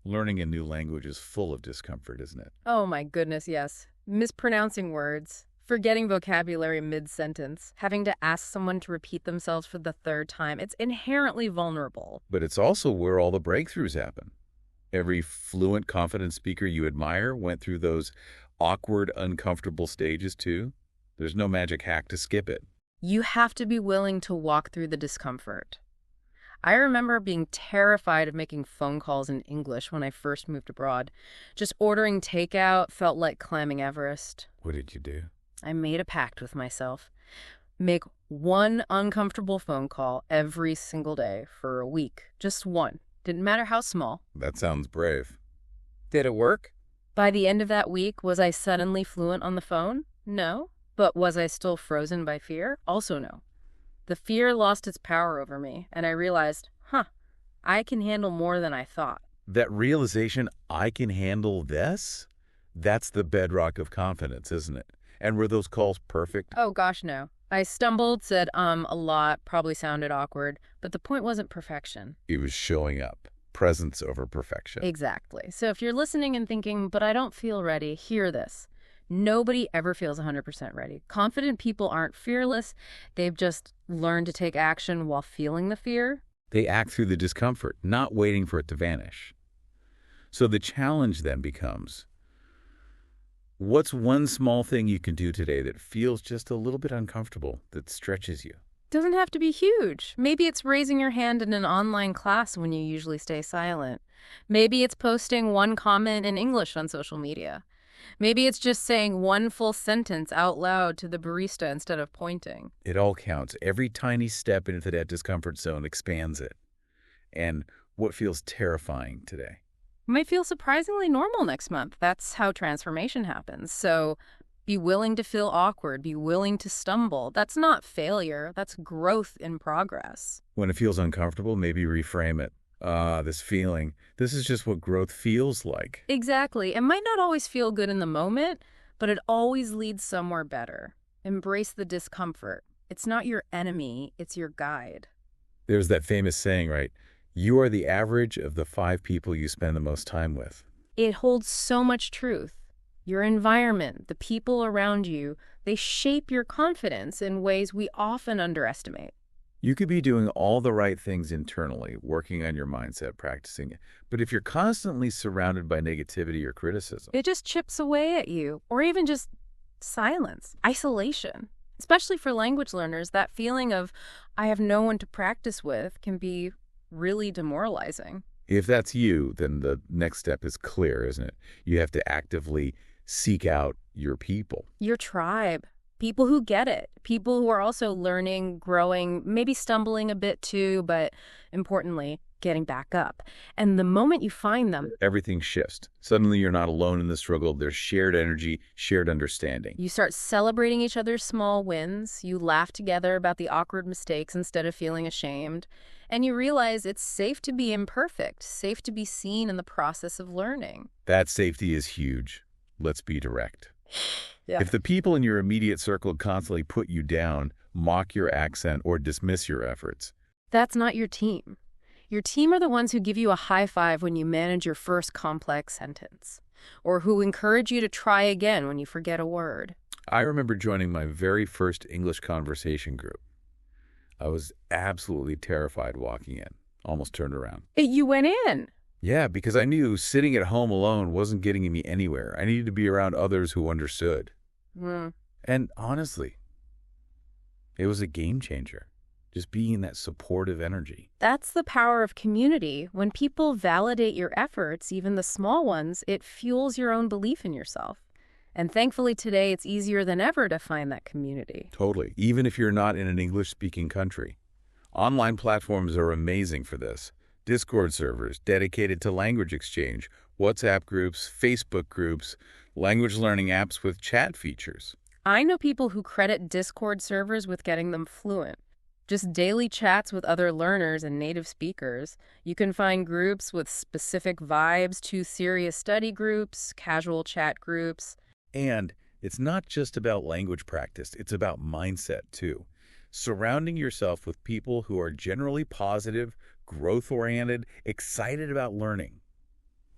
Speaker 1: learning a new language is full of discomfort, isn't it?
Speaker 2: Oh my goodness, yes. Mispronouncing words, forgetting vocabulary mid-sentence, having to ask someone to repeat themselves for the third time. It's inherently vulnerable.
Speaker 1: But it's also where all the breakthroughs happen. Every fluent, confident speaker you admire went through those awkward, uncomfortable stages too. There's no magic hack to skip it.
Speaker 2: You have to be willing to walk through the discomfort. I remember being terrified of making phone calls in English when I first moved abroad. Just ordering takeout felt like climbing Everest.
Speaker 1: What did you do?
Speaker 2: I made a pact with myself. Make one uncomfortable phone call every single day for a week. Just one. Didn't matter how small.
Speaker 1: That sounds brave.
Speaker 2: Did it work? By the end of that week, was I suddenly fluent on the phone? No. But was I still frozen by fear? Also no. The fear lost its power over me, and I realized, I can handle more than I thought.
Speaker 1: That realization, I can handle this? That's the bedrock of confidence, isn't it? And were those calls perfect?
Speaker 2: Oh gosh, no. I stumbled, said a lot, probably sounded awkward, but the point wasn't perfection.
Speaker 1: It was showing up. Presence over perfection.
Speaker 2: Exactly. So if you're listening and thinking, but I don't feel ready, hear this. Nobody ever feels 100% ready. Confident people aren't fearless. They've just learned to take action while feeling the fear.
Speaker 1: They act through the discomfort, not waiting for it to vanish. So the challenge then becomes, What's one small thing you can do today that feels just a little bit uncomfortable, that stretches you?
Speaker 2: Doesn't have to be huge. Maybe it's raising your hand in an online class when you usually stay silent. Maybe it's posting one comment in English on social media. Maybe it's just saying one full sentence out loud to the barista instead of pointing.
Speaker 1: It all counts. Every tiny step into that discomfort zone expands it. And what feels terrifying today?
Speaker 2: It might feel surprisingly normal next month. That's how transformation happens. So be willing to feel awkward, be willing to stumble. That's not failure, that's growth in progress.
Speaker 1: When it feels uncomfortable, maybe reframe it. This feeling, this is just what growth feels like.
Speaker 2: Exactly. It might not always feel good in the moment, but it always leads somewhere better. Embrace the discomfort. It's not your enemy, it's your guide.
Speaker 1: There's that famous saying, right? You are the average of the 5 people you spend the most time with.
Speaker 2: It holds so much truth. Your environment, the people around you, they shape your confidence in ways we often underestimate.
Speaker 1: You could be doing all the right things internally, working on your mindset, practicing it. But if you're constantly surrounded by negativity or criticism,
Speaker 2: It just chips away at you, or even just silence, isolation. Especially for language learners, that feeling of, I have no one to practice with, can be really demoralizing.
Speaker 1: if that's you, then the next step is clear, isn't it? You have to actively seek out your people.
Speaker 2: Your tribe, people who get it, people who are also learning, growing, maybe stumbling a bit too, but importantly, getting back up. And the moment you find them,
Speaker 1: Everything shifts. Suddenly you're not alone in the struggle. There's shared energy, shared understanding.
Speaker 2: you start celebrating each other's small wins, you laugh together about the awkward mistakes instead of feeling ashamed, and you realize it's safe to be imperfect, safe to be seen in the process of learning.
Speaker 1: That safety is huge. Let's be direct.
Speaker 2: Yeah.
Speaker 1: If the people in your immediate circle constantly put you down, mock your accent, or dismiss your efforts,
Speaker 2: That's not your team. Your team are the ones who give you a high five when you manage your first complex sentence, or who encourage you to try again when you forget a word.
Speaker 1: I remember joining my very first English conversation group. I was absolutely terrified walking in, almost turned around.
Speaker 2: You went in.
Speaker 1: Yeah, because I knew sitting at home alone wasn't getting me anywhere. I needed to be around others who understood.
Speaker 2: Hmm.
Speaker 1: And honestly, it was a game changer, just being in that supportive energy.
Speaker 2: That's the power of community. When people validate your efforts, even the small ones, it fuels your own belief in yourself. And thankfully today, it's easier than ever to find that community.
Speaker 1: Totally, even if you're not in an English-speaking country. Online platforms are amazing for this. Discord servers dedicated to language exchange, WhatsApp groups, Facebook groups, language learning apps with chat features.
Speaker 2: I know people who credit Discord servers with getting them fluent. Just daily chats with other learners and native speakers. You can find groups with specific vibes to serious study groups, casual chat groups.
Speaker 1: And it's not just about language practice, it's about mindset too. Surrounding yourself with people who are generally positive, growth-oriented, excited about learning.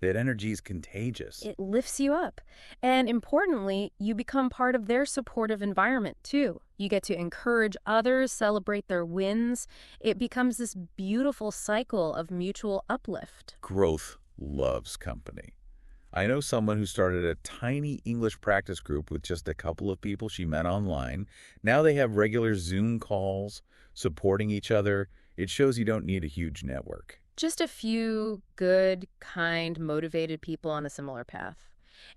Speaker 1: That energy is contagious.
Speaker 2: It lifts you up. And importantly, you become part of their supportive environment too. You get to encourage others, celebrate their wins. It becomes this beautiful cycle of mutual uplift.
Speaker 1: Growth loves company. I know someone who started a tiny English practice group with just a couple of people she met online. Now they have regular Zoom calls, supporting each other. It shows you don't need a huge network.
Speaker 2: Just a few good, kind, motivated people on a similar path.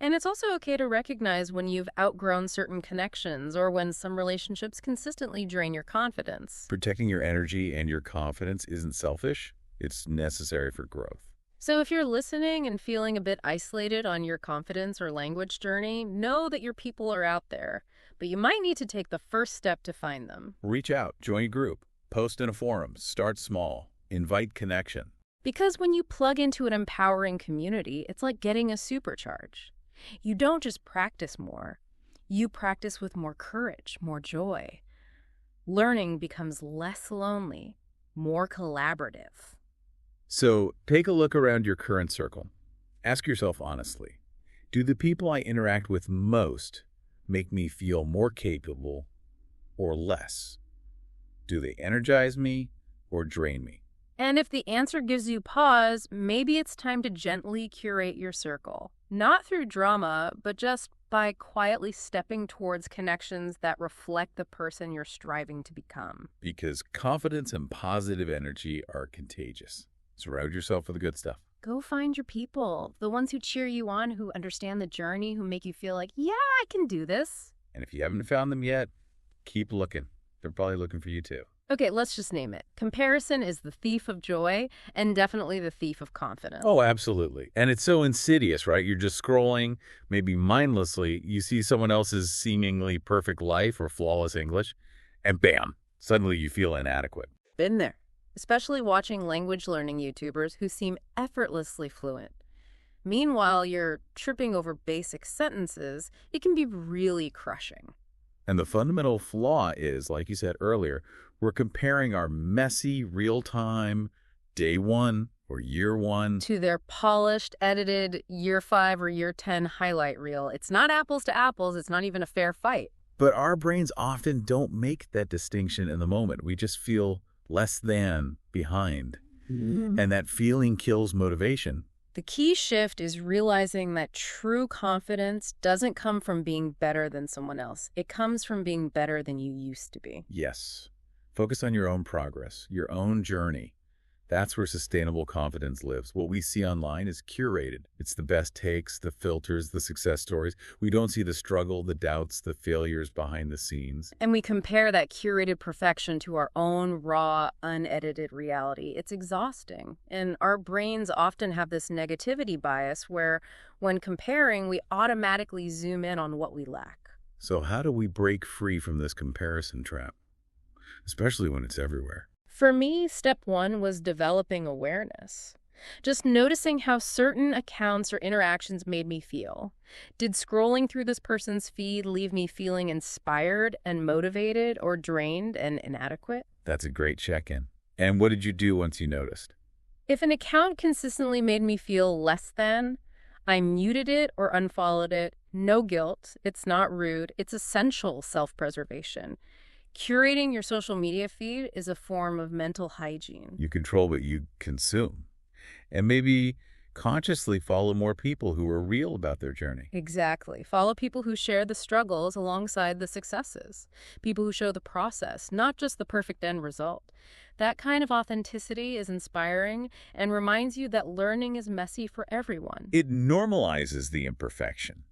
Speaker 2: And it's also okay to recognize when you've outgrown certain connections or when some relationships consistently drain your confidence.
Speaker 1: Protecting your energy and your confidence isn't selfish. It's necessary for growth.
Speaker 2: So if you're listening and feeling a bit isolated on your confidence or language journey, know that your people are out there, but you might need to take the first step to find them.
Speaker 1: Reach out, join a group, post in a forum, start small, invite connection.
Speaker 2: Because when you plug into an empowering community, it's like getting a supercharge. You don't just practice more, you practice with more courage, more joy. Learning becomes less lonely, more collaborative.
Speaker 1: So take a look around your current circle. Ask yourself honestly, do the people I interact with most make me feel more capable or less? Do they energize me or drain me?
Speaker 2: And if the answer gives you pause, maybe it's time to gently curate your circle. Not through drama, but just by quietly stepping towards connections that reflect the person you're striving to become.
Speaker 1: Because confidence and positive energy are contagious. Surround yourself with the good stuff.
Speaker 2: Go find your people, the ones who cheer you on, who understand the journey, who make you feel like, yeah, I can do this.
Speaker 1: And if you haven't found them yet, keep looking. They're probably looking for you too.
Speaker 2: Okay, let's just name it. Comparison is the thief of joy and definitely the thief of confidence.
Speaker 1: Oh, absolutely. And it's so insidious, right? You're just scrolling, maybe mindlessly. You see someone else's seemingly perfect life or flawless English, and bam, suddenly you feel inadequate.
Speaker 2: Been there. Especially watching language learning YouTubers who seem effortlessly fluent. Meanwhile, you're tripping over basic sentences. It can be really crushing.
Speaker 1: And the fundamental flaw is, like you said earlier, we're comparing our messy, real-time, day one or year one
Speaker 2: To their polished, edited year 5 or year 10 highlight reel. It's not apples to apples. It's not even a fair fight.
Speaker 1: But our brains often don't make that distinction in the moment. We just feel less than, behind. And that feeling kills motivation.
Speaker 2: The key shift is realizing that true confidence doesn't come from being better than someone else. It comes from being better than you used to be.
Speaker 1: Yes. Focus on your own progress, your own journey. That's where sustainable confidence lives. What we see online is curated. It's the best takes, the filters, the success stories. We don't see the struggle, the doubts, the failures behind the scenes.
Speaker 2: And we compare that curated perfection to our own raw, unedited reality. It's exhausting. And our brains often have this negativity bias where, when comparing, we automatically zoom in on what we lack.
Speaker 1: So how do we break free from this comparison trap? Especially when it's everywhere.
Speaker 2: For me, step 1 was developing awareness. Just noticing how certain accounts or interactions made me feel. Did scrolling through this person's feed leave me feeling inspired and motivated, or drained and inadequate?
Speaker 1: That's a great check-in. And what did you do once you noticed?
Speaker 2: If an account consistently made me feel less than, I muted it or unfollowed it. No guilt. It's not rude. It's essential self-preservation. Curating your social media feed is a form of mental hygiene.
Speaker 1: You control what you consume. And maybe consciously follow more people who are real about their journey.
Speaker 2: Exactly. Follow people who share the struggles alongside the successes. People who show the process, not just the perfect end result. That kind of authenticity is inspiring and reminds you that learning is messy for everyone.
Speaker 1: It normalizes the imperfection.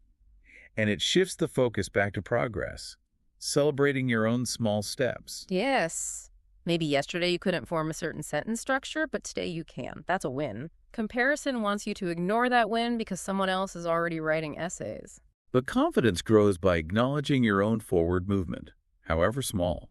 Speaker 1: And it shifts the focus back to progress. Celebrating your own small steps.
Speaker 2: Yes. Maybe yesterday you couldn't form a certain sentence structure, but today you can. That's a win. Comparison wants you to ignore that win because someone else is already writing essays.
Speaker 1: But confidence grows by acknowledging your own forward movement, however small.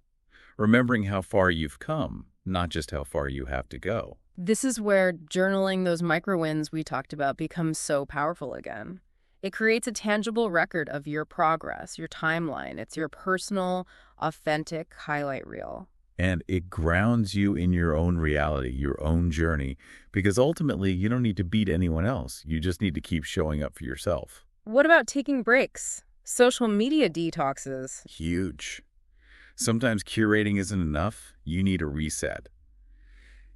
Speaker 1: Remembering how far you've come, not just how far you have to go.
Speaker 2: This is where journaling those micro wins we talked about becomes so powerful again. It creates a tangible record of your progress, your timeline. It's your personal, authentic highlight reel.
Speaker 1: And it grounds you in your own reality, your own journey, because ultimately you don't need to beat anyone else. You just need to keep showing up for yourself.
Speaker 2: What about taking breaks? Social media detoxes.
Speaker 1: Huge. Sometimes curating isn't enough. You need a reset.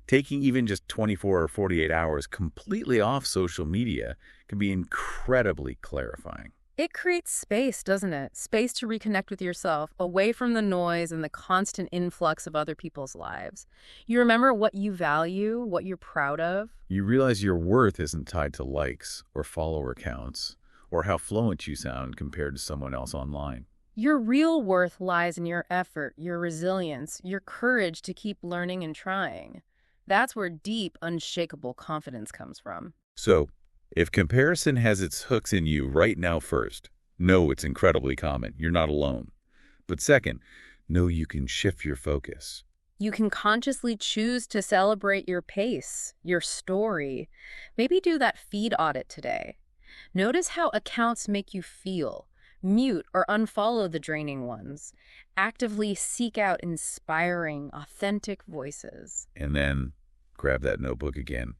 Speaker 1: Taking even just 24 or 48 hours completely off social media can be incredibly clarifying.
Speaker 2: It creates space, doesn't it? Space to reconnect with yourself, away from the noise and the constant influx of other people's lives. You remember what you value, what you're proud of.
Speaker 1: You realize your worth isn't tied to likes or follower counts or how fluent you sound compared to someone else online.
Speaker 2: Your real worth lies in your effort, your resilience, your courage to keep learning and trying. That's where deep, unshakable confidence comes from.
Speaker 1: So, if comparison has its hooks in you right now, first, know it's incredibly common. You're not alone. But second, know you can shift your focus.
Speaker 2: You can consciously choose to celebrate your pace, your story. Maybe do that feed audit today. Notice how accounts make you feel. Mute or unfollow the draining ones. Actively seek out inspiring, authentic voices.
Speaker 1: And then grab that notebook again.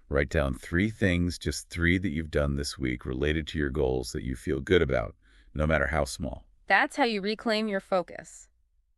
Speaker 1: Write down 3 things, just 3 that you've done this week related to your goals that you feel good about, no matter how small.
Speaker 2: That's how you reclaim your focus,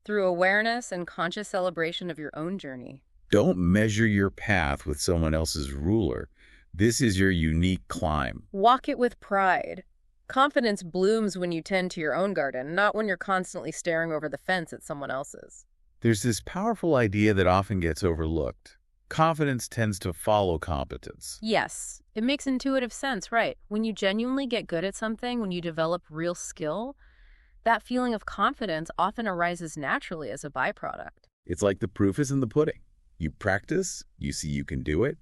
Speaker 2: through awareness and conscious celebration of your own journey.
Speaker 1: Don't measure your path with someone else's ruler. This is your unique climb.
Speaker 2: Walk it with pride. Confidence blooms when you tend to your own garden, not when you're constantly staring over the fence at someone else's.
Speaker 1: There's this powerful idea that often gets overlooked. Confidence tends to follow competence.
Speaker 2: Yes, it makes intuitive sense, right? When you genuinely get good at something, when you develop real skill, that feeling of confidence often arises naturally as a byproduct.
Speaker 1: It's like the proof is in the pudding. You practice, you see you can do it,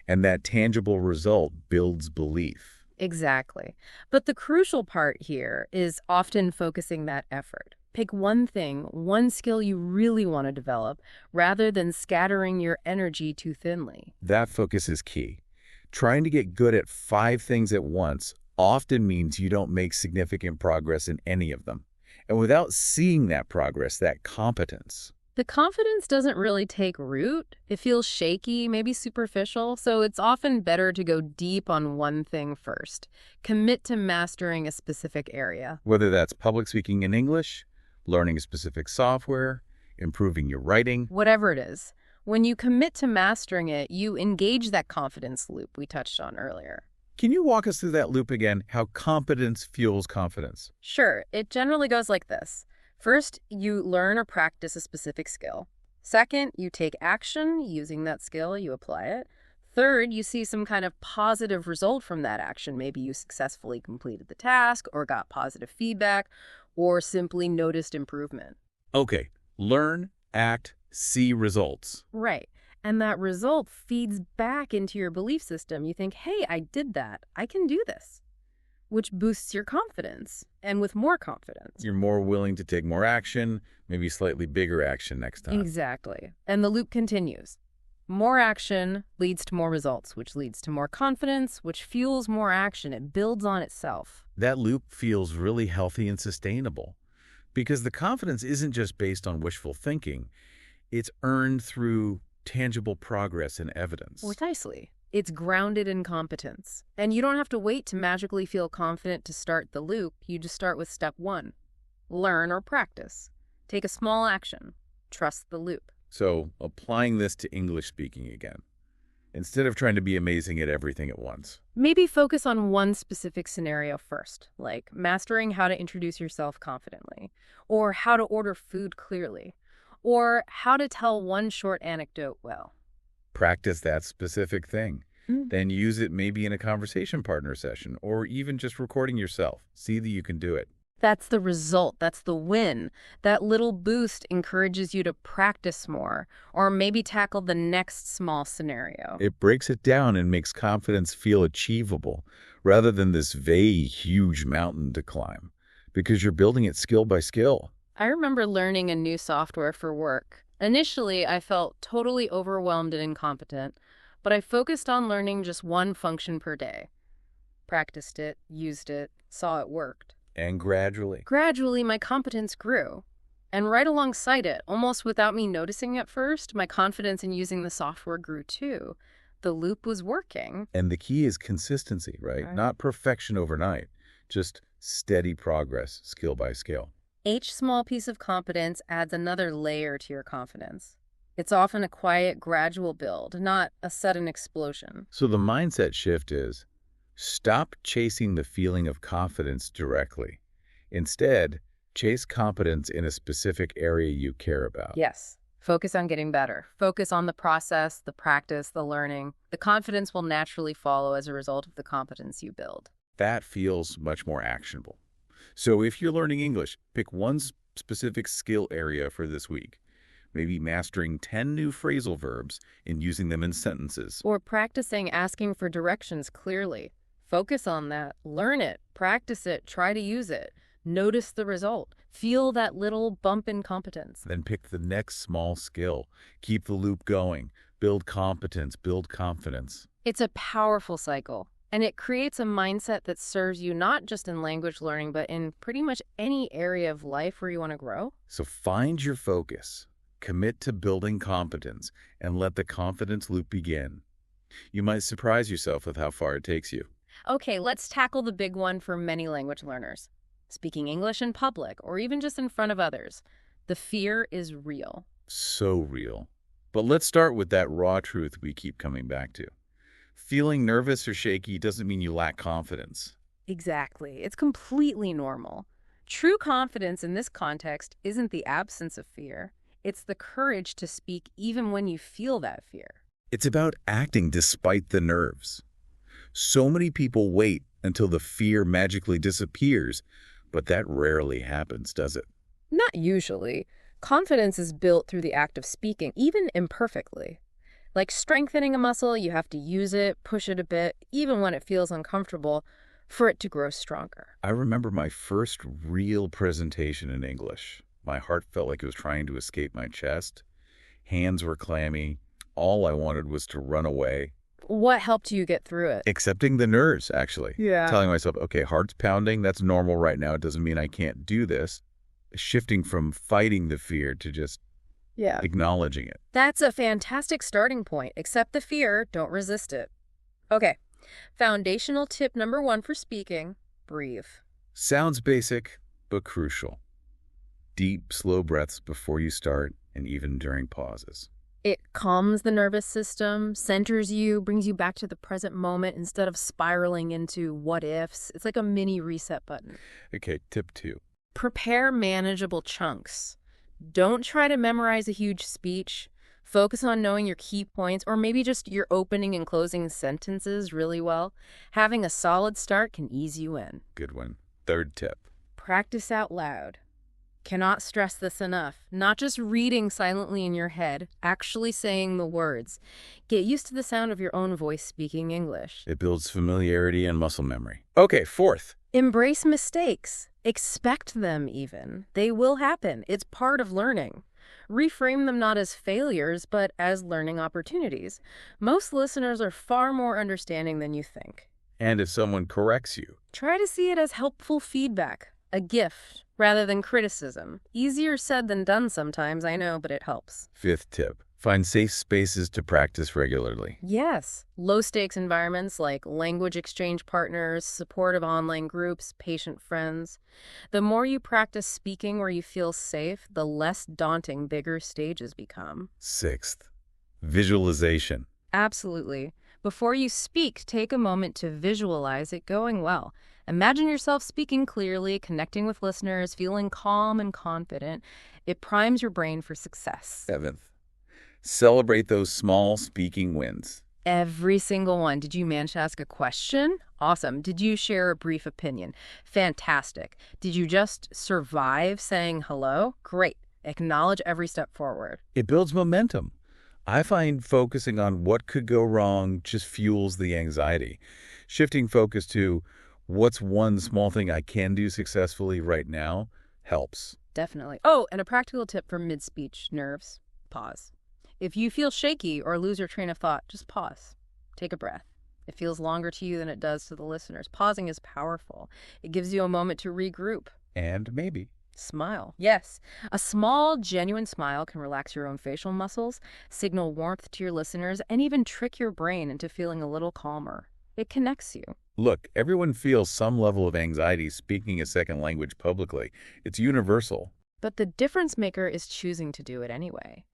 Speaker 1: and that tangible result builds belief.
Speaker 2: Exactly. But the crucial part here is often focusing that effort. Pick one thing, one skill you really want to develop, rather than scattering your energy too thinly.
Speaker 1: That focus is key. Trying to get good at 5 things at once often means you don't make significant progress in any of them. And without seeing that progress, that competence,
Speaker 2: The confidence doesn't really take root. It feels shaky, maybe superficial, so it's often better to go deep on one thing first. Commit to mastering a specific area.
Speaker 1: whether that's public speaking in English, learning a specific software, improving your writing.
Speaker 2: Whatever it is, when you commit to mastering it, you engage that confidence loop we touched on earlier.
Speaker 1: Can you walk us through that loop again? How competence fuels confidence?
Speaker 2: Sure, it generally goes like this. First, you learn or practice a specific skill. Second, you take action using that skill, you apply it. Third, you see some kind of positive result from that action. Maybe you successfully completed the task or got positive feedback or simply noticed improvement.
Speaker 1: Okay, learn, act, see results.
Speaker 2: Right. And that result feeds back into your belief system. You think, hey, I did that. I can do this, which boosts your confidence, and with more confidence.
Speaker 1: You're more willing to take more action, maybe slightly bigger action next time.
Speaker 2: Exactly. And the loop continues. More action leads to more results, which leads to more confidence, which fuels more action. It builds on itself.
Speaker 1: That loop feels really healthy and sustainable because the confidence isn't just based on wishful thinking. It's earned through tangible progress and evidence.
Speaker 2: Precisely. It's grounded in competence. And you don't have to wait to magically feel confident to start the loop. You just start with step 1. Learn or practice. Take a small action. Trust the loop.
Speaker 1: So, applying this to English speaking again, instead of trying to be amazing at everything at once.
Speaker 2: Maybe focus on one specific scenario first, like mastering how to introduce yourself confidently, or how to order food clearly, or how to tell one short anecdote well.
Speaker 1: Practice that specific thing. Then use it maybe in a conversation partner session or even just recording yourself. See that you can do it.
Speaker 2: That's the result. That's the win. That little boost encourages you to practice more, or maybe tackle the next small scenario.
Speaker 1: It breaks it down and makes confidence feel achievable rather than this vague, huge mountain to climb because you're building it skill by skill.
Speaker 2: I remember learning a new software for work. Initially, I felt totally overwhelmed and incompetent, but I focused on learning just one function per day. Practiced it, used it, saw it worked.
Speaker 1: And gradually.
Speaker 2: Gradually, my competence grew. And right alongside it, almost without me noticing at first, my confidence in using the software grew too. The loop was working.
Speaker 1: And the key is consistency, right? Not perfection overnight, just steady progress, skill by skill.
Speaker 2: Each small piece of competence adds another layer to your confidence. It's often a quiet, gradual build, not a sudden explosion.
Speaker 1: So the mindset shift is stop chasing the feeling of confidence directly. Instead, chase competence in a specific area you care about.
Speaker 2: Yes. Focus on getting better. Focus on the process, the practice, the learning. The confidence will naturally follow as a result of the competence you build.
Speaker 1: That feels much more actionable. So if you're learning English, pick one specific skill area for this week. Maybe mastering 10 new phrasal verbs and using them in sentences.
Speaker 2: Or practicing asking for directions clearly. Focus on that. Learn it. Practice it. Try to use it. Notice the result. Feel that little bump in competence.
Speaker 1: Then pick the next small skill. Keep the loop going. Build competence. Build confidence.
Speaker 2: It's a powerful cycle, and it creates a mindset that serves you not just in language learning, but in pretty much any area of life where you want to grow.
Speaker 1: So find your focus. Commit to building competence and let the confidence loop begin. You might surprise yourself with how far it takes you.
Speaker 2: Okay, let's tackle the big one for many language learners. Speaking English in public, or even just in front of others. The fear is real.
Speaker 1: So real. But let's start with that raw truth we keep coming back to. Feeling nervous or shaky doesn't mean you lack confidence.
Speaker 2: Exactly. It's completely normal. True confidence in this context isn't the absence of fear. It's the courage to speak even when you feel that fear.
Speaker 1: It's about acting despite the nerves. So many people wait until the fear magically disappears, but that rarely happens, does it?
Speaker 2: Not usually. Confidence is built through the act of speaking, even imperfectly. Like strengthening a muscle, you have to use it, push it a bit, even when it feels uncomfortable, for it to grow stronger.
Speaker 1: I remember my first real presentation in English. My heart felt like it was trying to escape my chest. Hands were clammy. All I wanted was to run away.
Speaker 2: What helped you get through it?
Speaker 1: Accepting the nerves, actually.
Speaker 2: Yeah.
Speaker 1: Telling myself, okay, heart's pounding, that's normal right now. It doesn't mean I can't do this. Shifting from fighting the fear to just
Speaker 2: Yeah.
Speaker 1: acknowledging it.
Speaker 2: That's a fantastic starting point. Accept the fear, don't resist it. Okay, foundational tip number 1 for speaking, breathe.
Speaker 1: Sounds basic, but crucial. Deep, slow breaths before you start and even during pauses.
Speaker 2: It calms the nervous system, centers you, brings you back to the present moment instead of spiraling into what ifs. It's like a mini reset button.
Speaker 1: Okay, tip 2.
Speaker 2: Prepare manageable chunks. Don't try to memorize a huge speech. Focus on knowing your key points or maybe just your opening and closing sentences really well. Having a solid start can ease you in.
Speaker 1: Good one. Third tip.
Speaker 2: Practice out loud. Cannot stress this enough. Not just reading silently in your head, actually saying the words. Get used to the sound of your own voice speaking English.
Speaker 1: It builds familiarity and muscle memory. Okay, fourth.
Speaker 2: Embrace mistakes. Expect them even. They will happen. It's part of learning. Reframe them not as failures, but as learning opportunities. Most listeners are far more understanding than you think.
Speaker 1: And if someone corrects you,
Speaker 2: Try to see it as helpful feedback, a gift, rather than criticism. Easier said than done sometimes, I know, but it helps.
Speaker 1: fifth tip. Find safe spaces to practice regularly.
Speaker 2: Yes, low-stakes environments like language exchange partners, supportive online groups, patient friends. The more you practice speaking where you feel safe, the less daunting bigger stages become.
Speaker 1: Sixth, visualization.
Speaker 2: Absolutely. Before you speak, take a moment to visualize it going well. Imagine yourself speaking clearly, connecting with listeners, feeling calm and confident. It primes your brain for success.
Speaker 1: Seventh, celebrate those small speaking wins.
Speaker 2: Every single one. Did you manage to ask a question? Awesome. Did you share a brief opinion? Fantastic. Did you just survive saying hello? Great. Acknowledge every step forward.
Speaker 1: It builds momentum. I find focusing on what could go wrong just fuels the anxiety. Shifting focus to what's one small thing I can do successfully right now helps.
Speaker 2: Definitely. Oh, and a practical tip for mid-speech nerves. Pause. If you feel shaky or lose your train of thought, just pause. Take a breath. It feels longer to you than it does to the listeners. Pausing is powerful. It gives you a moment to regroup.
Speaker 1: And maybe
Speaker 2: Smile. Yes. A small, genuine smile can relax your own facial muscles, signal warmth to your listeners, and even trick your brain into feeling a little calmer. It connects you.
Speaker 1: look, everyone feels some level of anxiety speaking a second language publicly. It's universal.
Speaker 2: But the difference maker is choosing to do it anyway.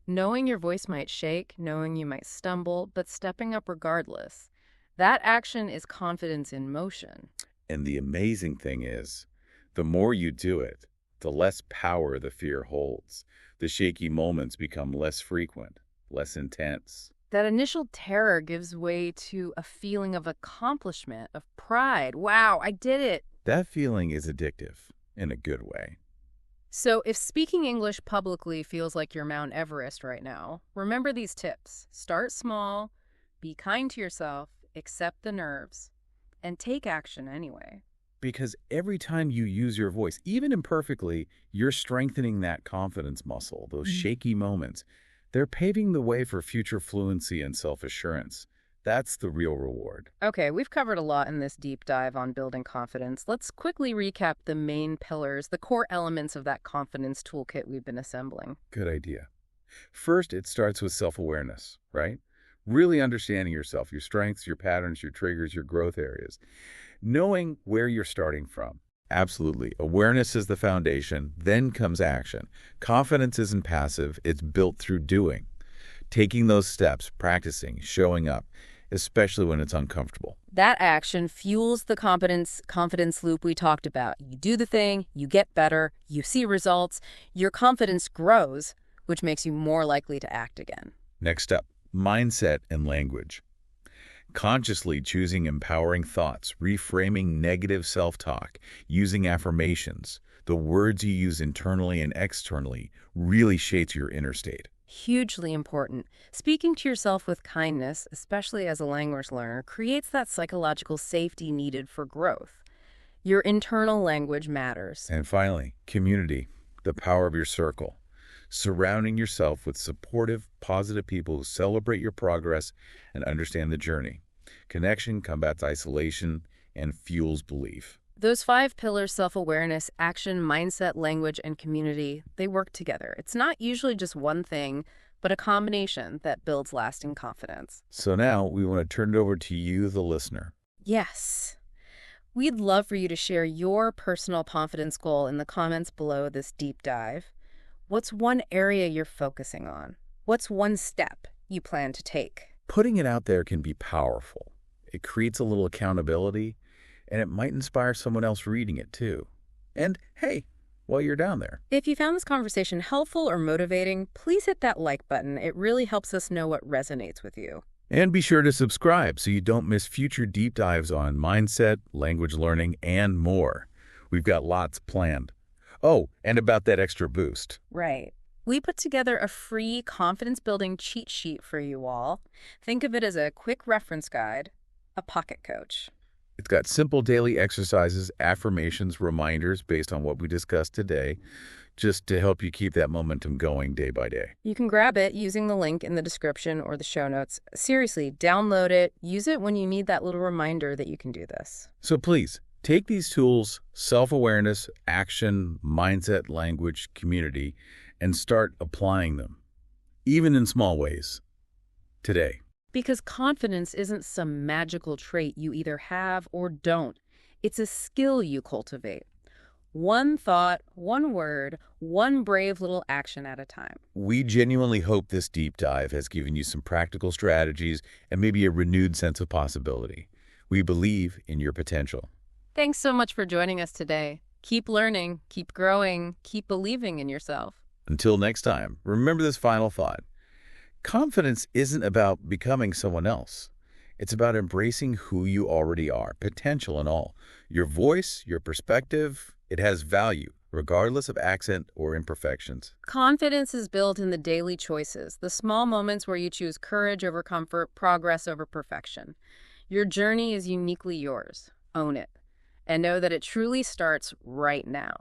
Speaker 2: Knowing your voice might shake, knowing you might stumble, but stepping up regardless. That action is confidence in motion.
Speaker 1: And the amazing thing is, the more you do it, the less power the fear holds. The shaky moments become less frequent, less intense.
Speaker 2: That initial terror gives way to a feeling of accomplishment, of pride. Wow, I did it.
Speaker 1: That feeling is addictive in a good way.
Speaker 2: So if speaking English publicly feels like your Mount Everest right now, remember these tips. Start small, be kind to yourself, accept the nerves, and take action anyway.
Speaker 1: Because every time you use your voice, even imperfectly, you're strengthening that confidence muscle, those shaky moments. They're paving the way for future fluency and self-assurance. That's the real reward.
Speaker 2: Okay, we've covered a lot in this deep dive on building confidence. Let's quickly recap the main pillars, the core elements of that confidence toolkit we've been assembling.
Speaker 1: Good idea. First, it starts with self-awareness, right? Really understanding yourself, your strengths, your patterns, your triggers, your growth areas. Knowing where you're starting from. Absolutely. Awareness is the foundation, then comes action. Confidence isn't passive, it's built through doing. Taking those steps, practicing, showing up. especially when it's uncomfortable.
Speaker 2: That action fuels the confidence loop we talked about. You do the thing, you get better, you see results, your confidence grows, which makes you more likely to act again.
Speaker 1: Next up, mindset and language. Consciously choosing empowering thoughts, reframing negative self-talk, using affirmations, the words you use internally and externally really shapes your inner state.
Speaker 2: Hugely important. Speaking to yourself with kindness, especially as a language learner, creates that psychological safety needed for growth. Your internal language matters.
Speaker 1: And finally, community, the power of your circle. Surrounding yourself with supportive, positive people who celebrate your progress and understand the journey. Connection combats isolation and fuels belief.
Speaker 2: Those 5 pillars, self-awareness, action, mindset, language, and community, they work together. It's not usually just one thing, but a combination that builds lasting confidence.
Speaker 1: So now we want to turn it over to you, the listener.
Speaker 2: Yes. We'd love for you to share your personal confidence goal in the comments below this deep dive. What's one area you're focusing on? What's one step you plan to take?
Speaker 1: Putting it out there can be powerful. It creates a little accountability, and it might inspire someone else reading it too. And hey, while you're down there,
Speaker 2: If you found this conversation helpful or motivating, please hit that like button. It really helps us know what resonates with you.
Speaker 1: and be sure to subscribe so you don't miss future deep dives on mindset, language learning, and more. We've got lots planned. Oh, and about that extra boost.
Speaker 2: Right. We put together a free confidence-building cheat sheet for you all. Think of it as a quick reference guide, a pocket coach.
Speaker 1: It's got simple daily exercises, affirmations, reminders based on what we discussed today, just to help you keep that momentum going day by day.
Speaker 2: You can grab it using the link in the description or the show notes. Seriously, download it. Use it when you need that little reminder that you can do this.
Speaker 1: So please, take these tools, self-awareness, action, mindset, language, community, and start applying them, even in small ways, today.
Speaker 2: Because confidence isn't some magical trait you either have or don't. It's a skill you cultivate. One thought, one word, one brave little action at a time.
Speaker 1: We genuinely hope this deep dive has given you some practical strategies and maybe a renewed sense of possibility. We believe in your potential.
Speaker 2: Thanks so much for joining us today. Keep learning, keep growing, keep believing in yourself.
Speaker 1: Until next time, remember this final thought. Confidence isn't about becoming someone else. It's about embracing who you already are, potential and all. Your voice, your perspective, it has value, regardless of accent or imperfections.
Speaker 2: Confidence is built in the daily choices, the small moments where you choose courage over comfort, progress over perfection. Your journey is uniquely yours. Own it. And know that it truly starts right now.